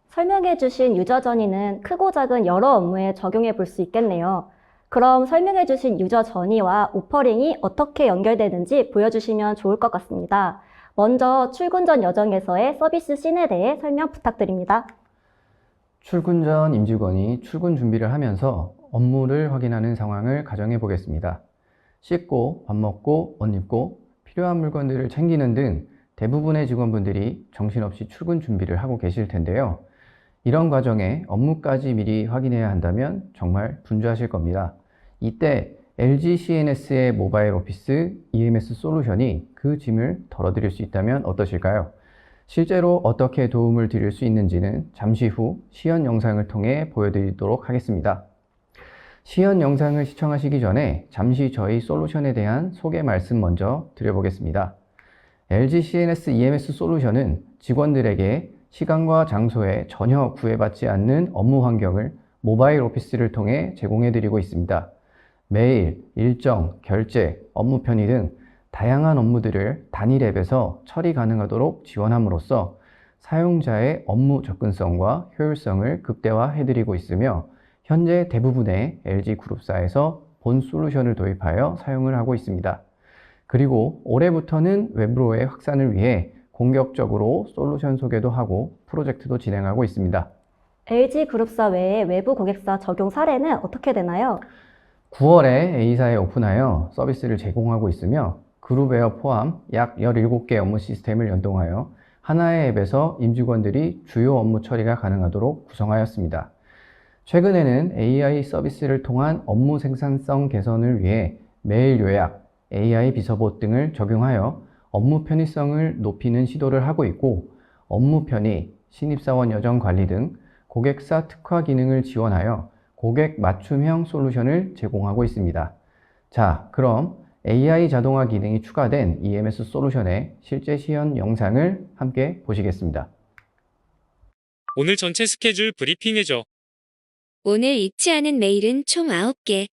Speaker 8: 설명해 주신 유저 전이는 크고 작은 여러 업무에 적용해 볼 수 있겠네요. 그럼 설명해 주신 유저 전이와 오퍼링이 어떻게 연결되는지 보여주시면 좋을 것 같습니다. 먼저 출근 전 여정에서의 서비스 씬에 대해 설명 부탁드립니다.
Speaker 10: 출근 전 임직원이 출근 준비를 하면서 업무를 확인하는 상황을 가정해 보겠습니다. 씻고, 밥 먹고, 옷 입고, 필요한 물건들을 챙기는 등 대부분의 직원분들이 정신없이 출근 준비를 하고 계실 텐데요. 이런 과정에 업무까지 미리 확인해야 한다면 정말 분주하실 겁니다. 이때 LG CNS의 모바일 오피스 EMS 솔루션이 그 짐을 덜어드릴 수 있다면 어떠실까요? 실제로 어떻게 도움을 드릴 수 있는지는 잠시 후 시연 영상을 통해 보여드리도록 하겠습니다. 시연 영상을 시청하시기 전에 잠시 저희 솔루션에 대한 소개 말씀 먼저 드려보겠습니다. LG CNS EMS 솔루션은 직원들에게 시간과 장소에 전혀 구애받지 않는 업무 환경을 모바일 오피스를 통해 제공해드리고 있습니다. 메일, 일정, 결제, 업무 편의 등 다양한 업무들을 단일 앱에서 처리 가능하도록 지원함으로써 사용자의 업무 접근성과 효율성을 극대화해드리고 있으며 현재 대부분의 LG 그룹사에서 본 솔루션을 도입하여 사용을 하고 있습니다. 그리고 올해부터는 웹으로의 확산을 위해 공격적으로 솔루션 소개도 하고 프로젝트도 진행하고 있습니다.
Speaker 8: LG 그룹사 외에 외부 고객사 적용 사례는 어떻게 되나요?
Speaker 10: 9월에 A사에 오픈하여 서비스를 제공하고 있으며 그룹웨어 포함 약 17개 업무 시스템을 연동하여 하나의 앱에서 임직원들이 주요 업무 처리가 가능하도록 구성하였습니다. 최근에는 AI 서비스를 통한 업무 생산성 개선을 위해 메일 요약, AI 비서봇 등을 적용하여 업무 편의성을 높이는 시도를 하고 있고 업무 편의, 신입사원 여정 관리 등 고객사 특화 기능을 지원하여 고객 맞춤형 솔루션을 제공하고 있습니다. 자, 그럼 AI 자동화 기능이 추가된 EMS 솔루션의 실제 시연 영상을 함께 보시겠습니다.
Speaker 11: 오늘 전체 스케줄 브리핑해줘.
Speaker 12: 오늘 읽지 않은 메일은 총 9개.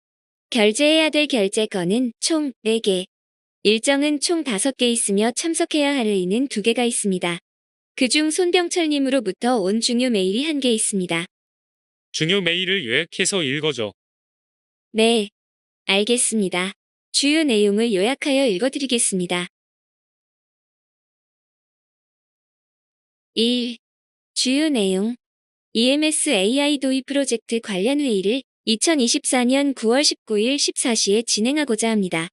Speaker 12: 결제해야 될 결제 건은 총 4개. 일정은 총 5개 있으며 참석해야 할 회의는 2개가 있습니다. 그중 손병철님으로부터 온 중요 메일이 1개 있습니다.
Speaker 11: 중요 메일을 요약해서 읽어줘.
Speaker 12: 네, 알겠습니다. 주요 내용을 요약하여 읽어드리겠습니다. 1. 주요 내용. EMS AI 도입 프로젝트 관련 회의를 2024년 9월 19일 14시에 진행하고자 합니다.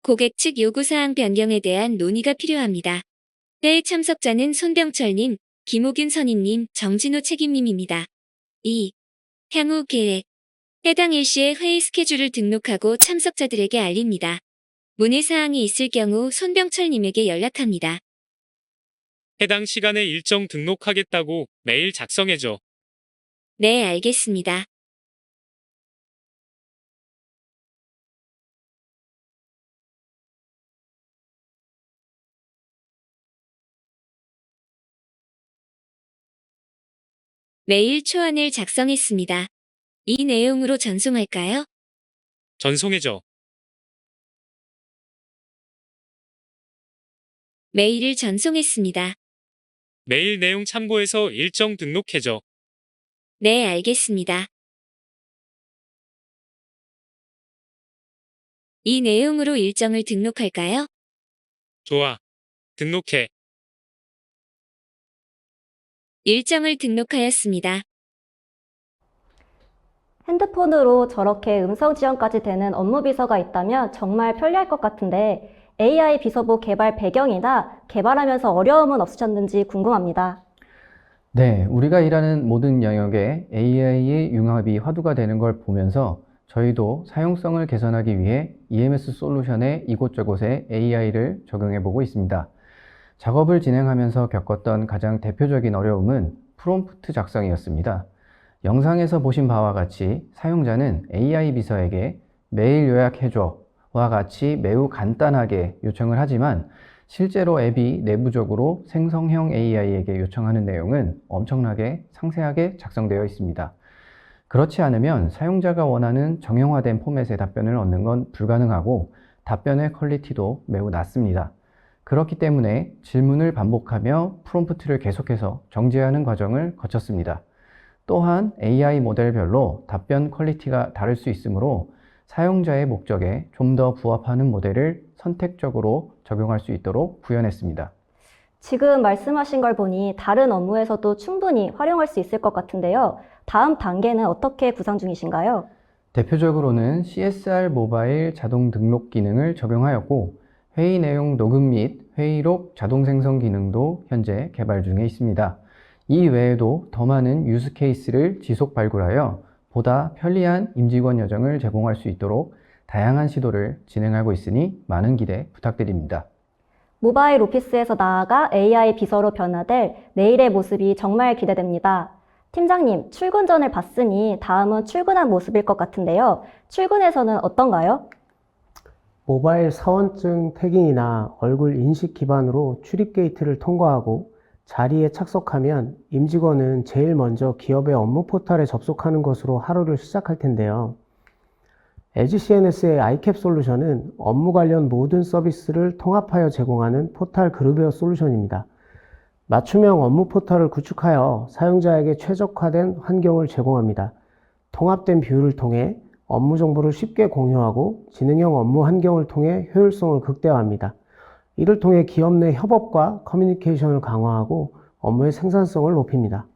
Speaker 12: 고객 측 요구사항 변경에 대한 논의가 필요합니다. 회의 참석자는 손병철님, 김호균 선임님, 정진호 책임님입니다. 2. 향후 계획. 해당 일시에 회의 스케줄을 등록하고 참석자들에게 알립니다. 문의사항이 있을 경우 손병철님에게 연락합니다.
Speaker 11: 해당 시간에 일정 등록하겠다고 메일 작성해줘.
Speaker 12: 네, 알겠습니다. 메일 초안을 작성했습니다. 이 내용으로 전송할까요?
Speaker 11: 전송해줘.
Speaker 12: 메일을 전송했습니다.
Speaker 11: 메일 내용 참고해서 일정 등록해줘.
Speaker 12: 네, 알겠습니다. 이 내용으로 일정을 등록할까요?
Speaker 11: 좋아. 등록해.
Speaker 12: 일정을 등록하였습니다.
Speaker 8: 핸드폰으로 저렇게 음성 지원까지 되는 업무 비서가 있다면 정말 편리할 것 같은데 AI 비서보 개발 배경이나 개발하면서 어려움은 없으셨는지 궁금합니다.
Speaker 10: 네, 우리가 일하는 모든 영역에 AI의 융합이 화두가 되는 걸 보면서 저희도 사용성을 개선하기 위해 EMS 솔루션에 이곳저곳에 AI를 적용해 보고 있습니다. 작업을 진행하면서 겪었던 가장 대표적인 어려움은 프롬프트 작성이었습니다. 영상에서 보신 바와 같이 사용자는 AI 비서에게 메일 요약해줘 와 같이 매우 간단하게 요청을 하지만 실제로 앱이 내부적으로 생성형 AI에게 요청하는 내용은 엄청나게 상세하게 작성되어 있습니다. 그렇지 않으면 사용자가 원하는 정형화된 포맷의 답변을 얻는 건 불가능하고 답변의 퀄리티도 매우 낮습니다. 그렇기 때문에 질문을 반복하며 프롬프트를 계속해서 정제하는 과정을 거쳤습니다. 또한 AI 모델별로 답변 퀄리티가 다를 수 있으므로 사용자의 목적에 좀 더 부합하는 모델을 선택적으로 적용할 수 있도록 구현했습니다.
Speaker 8: 지금 말씀하신 걸 보니 다른 업무에서도 충분히 활용할 수 있을 것 같은데요. 다음 단계는 어떻게 구상 중이신가요?
Speaker 10: 대표적으로는 CSR 모바일 자동 등록 기능을 적용하였고 회의 내용 녹음 및 회의록 자동 생성 기능도 현재 개발 중에 있습니다. 이 외에도 더 많은 유스 케이스를 지속 발굴하여 보다 편리한 임직원 여정을 제공할 수 있도록 다양한 시도를 진행하고 있으니 많은 기대 부탁드립니다.
Speaker 8: 모바일 오피스에서 나아가 AI 비서로 변화될 내일의 모습이 정말 기대됩니다. 팀장님, 출근 전을 봤으니 다음은 출근한 모습일 것 같은데요. 출근에서는 어떤가요?
Speaker 9: 모바일 사원증 태깅이나 얼굴 인식 기반으로 출입 게이트를 통과하고 자리에 착석하면 임직원은 제일 먼저 기업의 업무 포털에 접속하는 것으로 하루를 시작할 텐데요. LG CNS의 iCap 솔루션은 업무 관련 모든 서비스를 통합하여 제공하는 포털 그룹웨어 솔루션입니다. 맞춤형 업무 포털을 구축하여 사용자에게 최적화된 환경을 제공합니다. 통합된 뷰를 통해 업무 정보를 쉽게 공유하고 지능형 업무 환경을 통해 효율성을 극대화합니다. 이를 통해 기업 내 협업과 커뮤니케이션을 강화하고 업무의 생산성을 높입니다.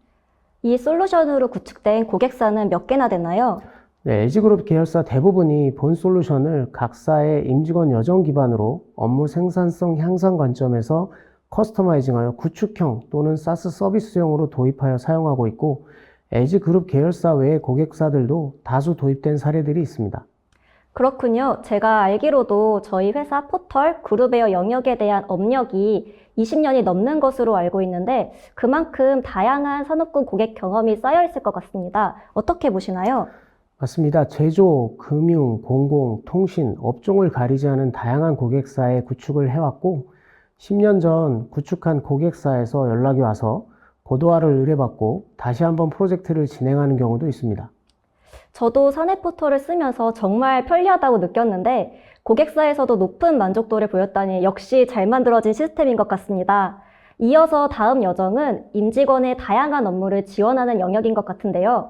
Speaker 8: 이 솔루션으로 구축된 고객사는 몇 개나 되나요?
Speaker 9: 네, LG그룹 계열사 대부분이 본 솔루션을 각사의 임직원 여정 기반으로 업무 생산성 향상 관점에서 커스터마이징하여 구축형 또는 사스 서비스형으로 도입하여 사용하고 있고 LG그룹 계열사 외의 고객사들도 다수 도입된 사례들이 있습니다.
Speaker 8: 그렇군요. 제가 알기로도 저희 회사 포털 그룹웨어 영역에 대한 업력이 20년이 넘는 것으로 알고 있는데 그만큼 다양한 산업군 고객 경험이 쌓여 있을 것 같습니다. 어떻게 보시나요?
Speaker 9: 맞습니다. 제조, 금융, 공공, 통신, 업종을 가리지 않은 다양한 고객사에 구축을 해왔고 10년 전 구축한 고객사에서 연락이 와서 고도화를 의뢰받고 다시 한번 프로젝트를 진행하는 경우도 있습니다.
Speaker 8: 저도 사내 포털을 쓰면서 정말 편리하다고 느꼈는데 고객사에서도 높은 만족도를 보였다니 역시 잘 만들어진 시스템인 것 같습니다. 이어서 다음 여정은 임직원의 다양한 업무를 지원하는 영역인 것 같은데요.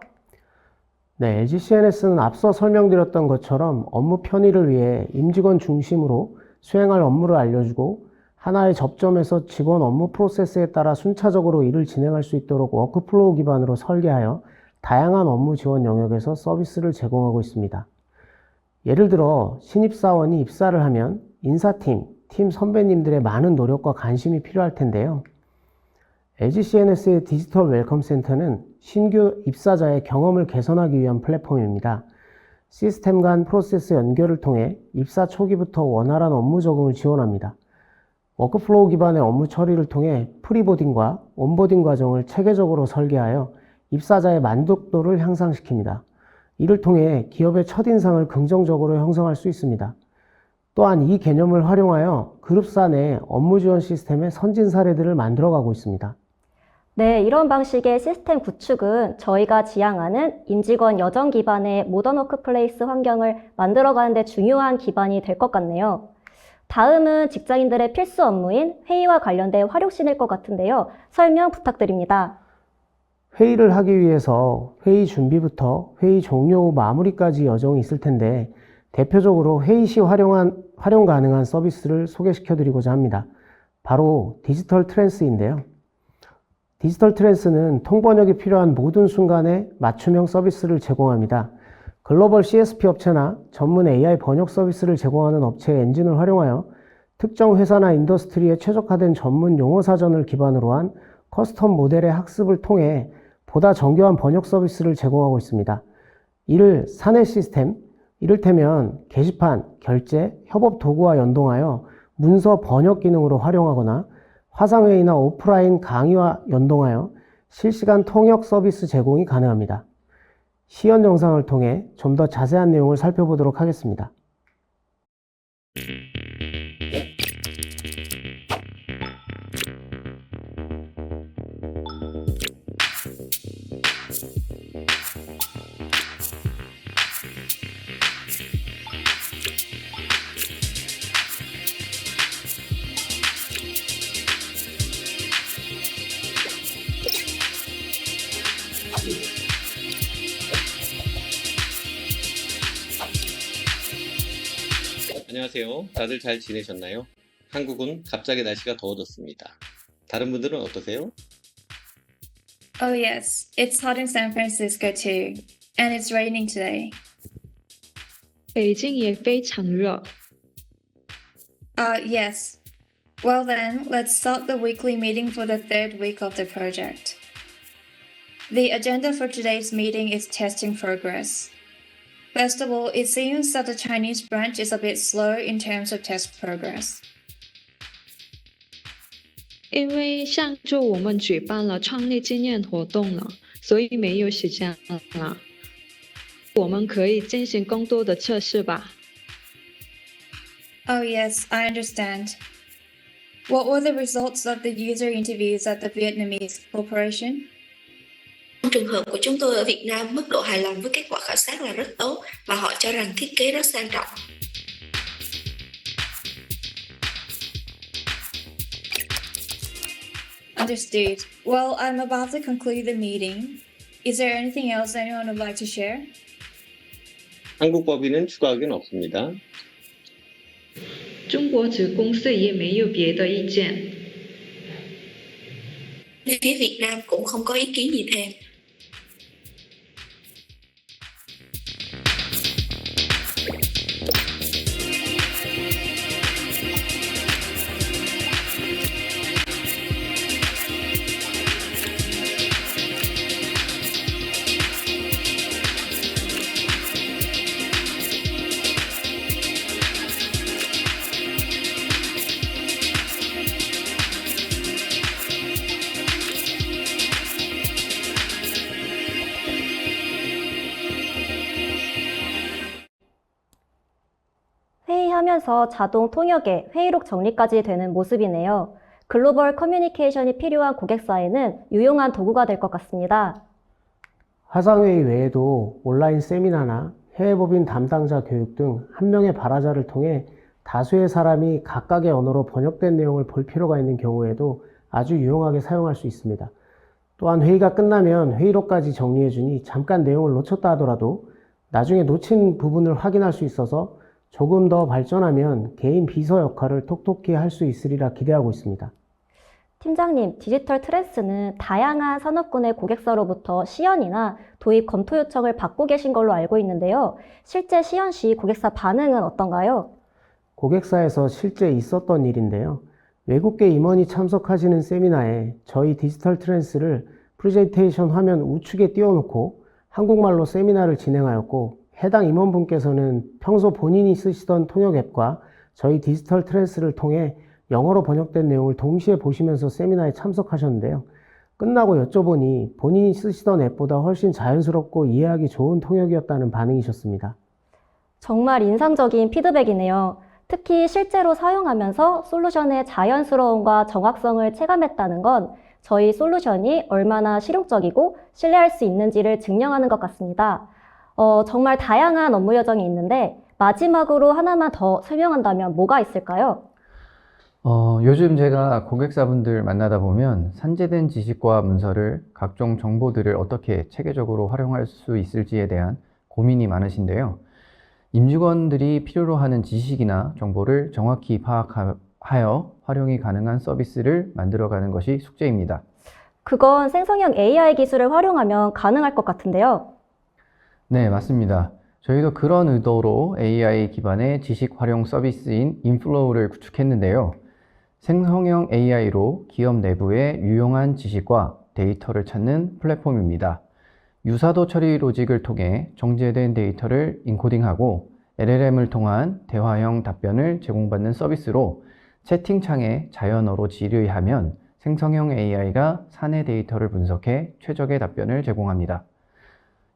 Speaker 9: 네, LG CNS는 앞서 설명드렸던 것처럼 업무 편의를 위해 임직원 중심으로 수행할 업무를 알려주고 하나의 접점에서 직원 업무 프로세스에 따라 순차적으로 일을 진행할 수 있도록 워크플로우 기반으로 설계하여 다양한 업무 지원 영역에서 서비스를 제공하고 있습니다. 예를 들어 신입사원이 입사를 하면 인사팀, 팀 선배님들의 많은 노력과 관심이 필요할 텐데요. LG CNS의 디지털 웰컴 센터는 신규 입사자의 경험을 개선하기 위한 플랫폼입니다. 시스템 간 프로세스 연결을 통해 입사 초기부터 원활한 업무 적응을 지원합니다. 워크플로우 기반의 업무 처리를 통해 프리보딩과 온보딩 과정을 체계적으로 설계하여 입사자의 만족도를 향상시킵니다. 이를 통해 기업의 첫인상을 긍정적으로 형성할 수 있습니다. 또한 이 개념을 활용하여 그룹사 내 업무 지원 시스템의 선진 사례들을 만들어가고 있습니다.
Speaker 8: 네, 이런 방식의 시스템 구축은 저희가 지향하는 임직원 여정 기반의 모던 워크플레이스 환경을 만들어가는 데 중요한 기반이 될 것 같네요. 다음은 직장인들의 필수 업무인 회의와 관련된 활용신일 것 같은데요. 설명 부탁드립니다.
Speaker 9: 회의를 하기 위해서 회의 준비부터 회의 종료 후 마무리까지 여정이 있을 텐데 대표적으로 회의 시 활용 가능한 서비스를 소개시켜 드리고자 합니다. 바로 디지털 트랜스인데요. 디지털 트랜스는 통번역이 필요한 모든 순간에 맞춤형 서비스를 제공합니다. 글로벌 CSP 업체나 전문 AI 번역 서비스를 제공하는 업체의 엔진을 활용하여 특정 회사나 인더스트리에 최적화된 전문 용어 사전을 기반으로 한 커스텀 모델의 학습을 통해 보다 정교한 번역 서비스를 제공하고 있습니다. 이를 사내 시스템, 이를테면 게시판, 결제, 협업 도구와 연동하여 문서 번역 기능으로 활용하거나 화상회의나 오프라인 강의와 연동하여 실시간 통역 서비스 제공이 가능합니다. 시연 영상을 통해 좀 더 자세한 내용을 살펴보도록 하겠습니다.
Speaker 13: 안녕하세요. 다들 잘 지내셨나요? 한국은 갑자기 날씨가 더워졌습니다. 다른 분들은 어떠세요?
Speaker 14: Oh yes, it's hot in San Francisco too, and it's raining today.
Speaker 15: 北京也非常热。
Speaker 14: Yes. Well then, let's start the weekly meeting for the third week of the project. The agenda for today's meeting is testing progress. First of all, it seems that the Chinese branch is a bit slow in terms of test progress.
Speaker 15: 因为上周我们举办了创立纪念活动了，所以没有时间了。我们可以进行更多的测试吧。
Speaker 14: Oh yes, I understand. What were the results of the user interviews at the Vietnamese corporation?
Speaker 16: Trong trường hợp của chúng tôi ở Việt Nam, mức độ hài lòng với kết quả khảo sát là rất tốt và họ cho rằng thiết kế rất sang trọng.
Speaker 14: Understood. Well, I'm about to conclude the meeting. Is there anything else anyone would like to share?
Speaker 13: 한국 법인은 추가 의견 없습니다.
Speaker 15: 中国子公司也没有别的意见。
Speaker 16: Phía Việt Nam cũng không có ý kiến gì thêm.
Speaker 8: 회의하면서 자동 통역에 회의록 정리까지 되는 모습이네요. 글로벌 커뮤니케이션이 필요한 고객사에는 유용한 도구가 될 것 같습니다.
Speaker 9: 화상회의 외에도 온라인 세미나나 해외법인 담당자 교육 등 한 명의 발화자를 통해 다수의 사람이 각각의 언어로 번역된 내용을 볼 필요가 있는 경우에도 아주 유용하게 사용할 수 있습니다. 또한 회의가 끝나면 회의록까지 정리해주니 잠깐 내용을 놓쳤다 하더라도 나중에 놓친 부분을 확인할 수 있어서 조금 더 발전하면 개인 비서 역할을 톡톡히 할 수 있으리라 기대하고 있습니다.
Speaker 8: 팀장님, 디지털 트랜스는 다양한 산업군의 고객사로부터 시연이나 도입 검토 요청을 받고 계신 걸로 알고 있는데요. 실제 시연 시 고객사 반응은 어떤가요?
Speaker 9: 고객사에서 실제 있었던 일인데요. 외국계 임원이 참석하시는 세미나에 저희 디지털 트랜스를 프레젠테이션 화면 우측에 띄워놓고 한국말로 세미나를 진행하였고, 해당 임원분께서는 평소 본인이 쓰시던 통역 앱과 저희 디지털 트랜스를 통해 영어로 번역된 내용을 동시에 보시면서 세미나에 참석하셨는데요. 끝나고 여쭤보니 본인이 쓰시던 앱보다 훨씬 자연스럽고 이해하기 좋은 통역이었다는 반응이셨습니다.
Speaker 8: 정말 인상적인 피드백이네요. 특히 실제로 사용하면서 솔루션의 자연스러움과 정확성을 체감했다는 건 저희 솔루션이 얼마나 실용적이고 신뢰할 수 있는지를 증명하는 것 같습니다. 정말 다양한 업무 여정이 있는데 마지막으로 하나만 더 설명한다면 뭐가 있을까요?
Speaker 10: 요즘 제가 고객사분들 만나다 보면 산재된 지식과 문서를 각종 정보들을 어떻게 체계적으로 활용할 수 있을지에 대한 고민이 많으신데요. 임직원들이 필요로 하는 지식이나 정보를 정확히 파악하여 활용이 가능한 서비스를 만들어가는 것이 숙제입니다.
Speaker 8: 그건 생성형 AI 기술을 활용하면 가능할 것 같은데요.
Speaker 10: 네, 맞습니다. 저희도 그런 의도로 AI 기반의 지식 활용 서비스인 인플로우를 구축했는데요. 생성형 AI로 기업 내부의 유용한 지식과 데이터를 찾는 플랫폼입니다. 유사도 처리 로직을 통해 정제된 데이터를 인코딩하고 LLM을 통한 대화형 답변을 제공받는 서비스로 채팅창에 자연어로 질의하면 생성형 AI가 사내 데이터를 분석해 최적의 답변을 제공합니다.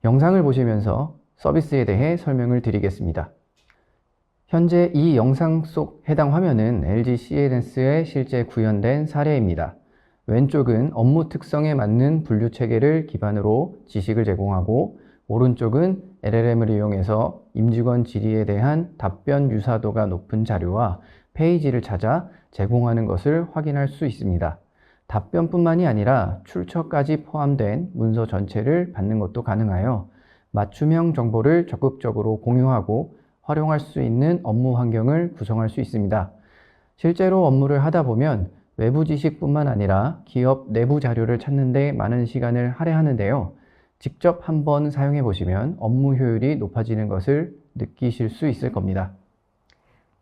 Speaker 10: 영상을 보시면서 서비스에 대해 설명을 드리겠습니다. 현재 이 영상 속 해당 화면은 LG CNS에 실제 구현된 사례입니다. 왼쪽은 업무 특성에 맞는 분류 체계를 기반으로 지식을 제공하고, 오른쪽은 LLM을 이용해서 임직원 질의에 대한 답변 유사도가 높은 자료와 페이지를 찾아 제공하는 것을 확인할 수 있습니다. 답변뿐만이 아니라 출처까지 포함된 문서 전체를 받는 것도 가능하여 맞춤형 정보를 적극적으로 공유하고 활용할 수 있는 업무 환경을 구성할 수 있습니다. 실제로 업무를 하다 보면 외부 지식뿐만 아니라 기업 내부 자료를 찾는 데 많은 시간을 할애하는데요. 직접 한번 사용해 보시면 업무 효율이 높아지는 것을 느끼실 수 있을 겁니다.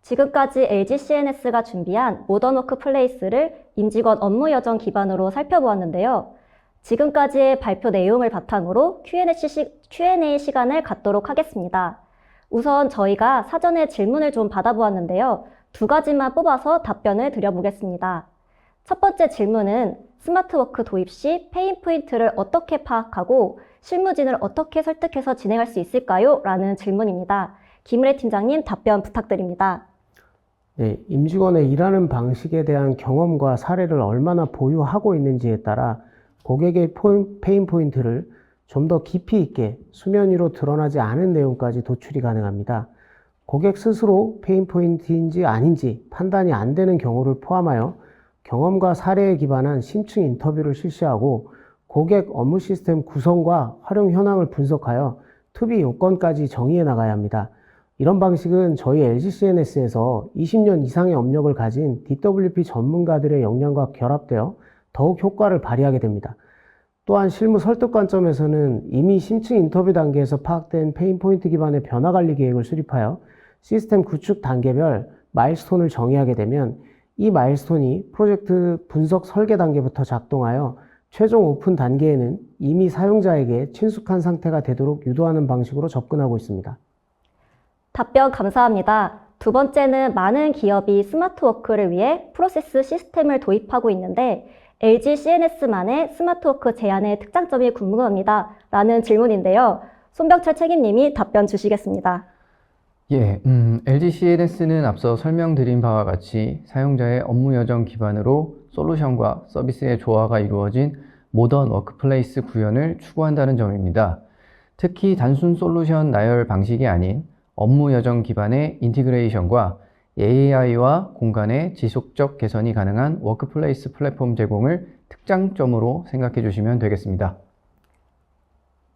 Speaker 8: 지금까지 LG CNS가 준비한 모던 워크플레이스를 임직원 업무 여정 기반으로 살펴보았는데요. 지금까지의 발표 내용을 바탕으로 Q&A 시간을 갖도록 하겠습니다. 우선 저희가 사전에 질문을 좀 받아보았는데요. 2가지만 뽑아서 답변을 드려보겠습니다. 첫 번째 질문은 스마트워크 도입 시 페인 포인트를 어떻게 파악하고 실무진을 어떻게 설득해서 진행할 수 있을까요? 라는 질문입니다. 김은혜 팀장님 답변 부탁드립니다.
Speaker 9: 네, 임직원의 일하는 방식에 대한 경험과 사례를 얼마나 보유하고 있는지에 따라 고객의 페인 포인트를 좀 더 깊이 있게 수면 위로 드러나지 않은 내용까지 도출이 가능합니다. 고객 스스로 페인 포인트인지 아닌지 판단이 안 되는 경우를 포함하여 경험과 사례에 기반한 심층 인터뷰를 실시하고 고객 업무 시스템 구성과 활용 현황을 분석하여 투비 요건까지 정의해 나가야 합니다. 이런 방식은 저희 LG CNS에서 20년 이상의 업력을 가진 DWP 전문가들의 역량과 결합되어 더욱 효과를 발휘하게 됩니다. 또한 실무 설득 관점에서는 이미 심층 인터뷰 단계에서 파악된 페인 포인트 기반의 변화 관리 계획을 수립하여 시스템 구축 단계별 마일스톤을 정의하게 되면 이 마일스톤이 프로젝트 분석 설계 단계부터 작동하여 최종 오픈 단계에는 이미 사용자에게 친숙한 상태가 되도록 유도하는 방식으로 접근하고 있습니다.
Speaker 8: 답변 감사합니다. 두 번째는 많은 기업이 스마트워크를 위해 프로세스 시스템을 도입하고 있는데 LG CNS만의 스마트워크 제안의 특장점이 궁금합니다. 라는 질문인데요. 손병철 책임님이 답변 주시겠습니다.
Speaker 10: LG CNS는 앞서 설명드린 바와 같이 사용자의 업무 여정 기반으로 솔루션과 서비스의 조화가 이루어진 모던 워크플레이스 구현을 추구한다는 점입니다. 특히 단순 솔루션 나열 방식이 아닌 업무 여정 기반의 인티그레이션과 AI와 공간의 지속적 개선이 가능한 워크플레이스 플랫폼 제공을 특장점으로 생각해 주시면 되겠습니다.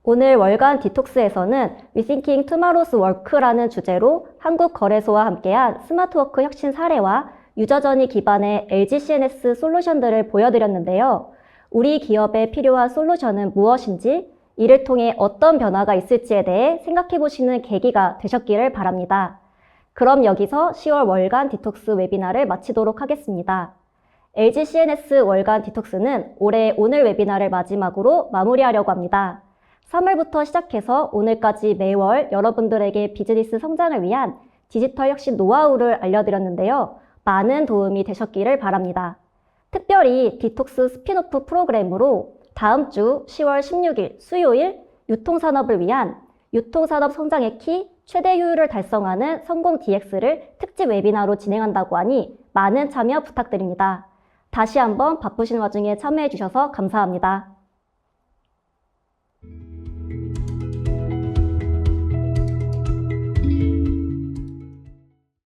Speaker 8: 오늘 월간 디톡스에서는 Rethinking Tomorrow's Work라는 주제로 한국거래소와 함께한 스마트워크 혁신 사례와 유저 전이 기반의 LG CNS 솔루션들을 보여드렸는데요. 우리 기업에 필요한 솔루션은 무엇인지, 이를 통해 어떤 변화가 있을지에 대해 생각해 보시는 계기가 되셨기를 바랍니다. 그럼 여기서 10월 월간 디톡스 웨비나를 마치도록 하겠습니다. LG CNS 월간 디톡스는 올해 오늘 웨비나를 마지막으로 마무리하려고 합니다. 3월부터 시작해서 오늘까지 매월 여러분들에게 비즈니스 성장을 위한 디지털 혁신 노하우를 알려드렸는데요. 많은 도움이 되셨기를 바랍니다. 특별히 디톡스 스핀오프 프로그램으로 다음 주 10월 16일 수요일 유통산업을 위한 유통산업 성장의 키, 최대 효율을 달성하는 성공 DX를 특집 웨비나로 진행한다고 하니 많은 참여 부탁드립니다. 다시 한번 바쁘신 와중에 참여해 주셔서 감사합니다.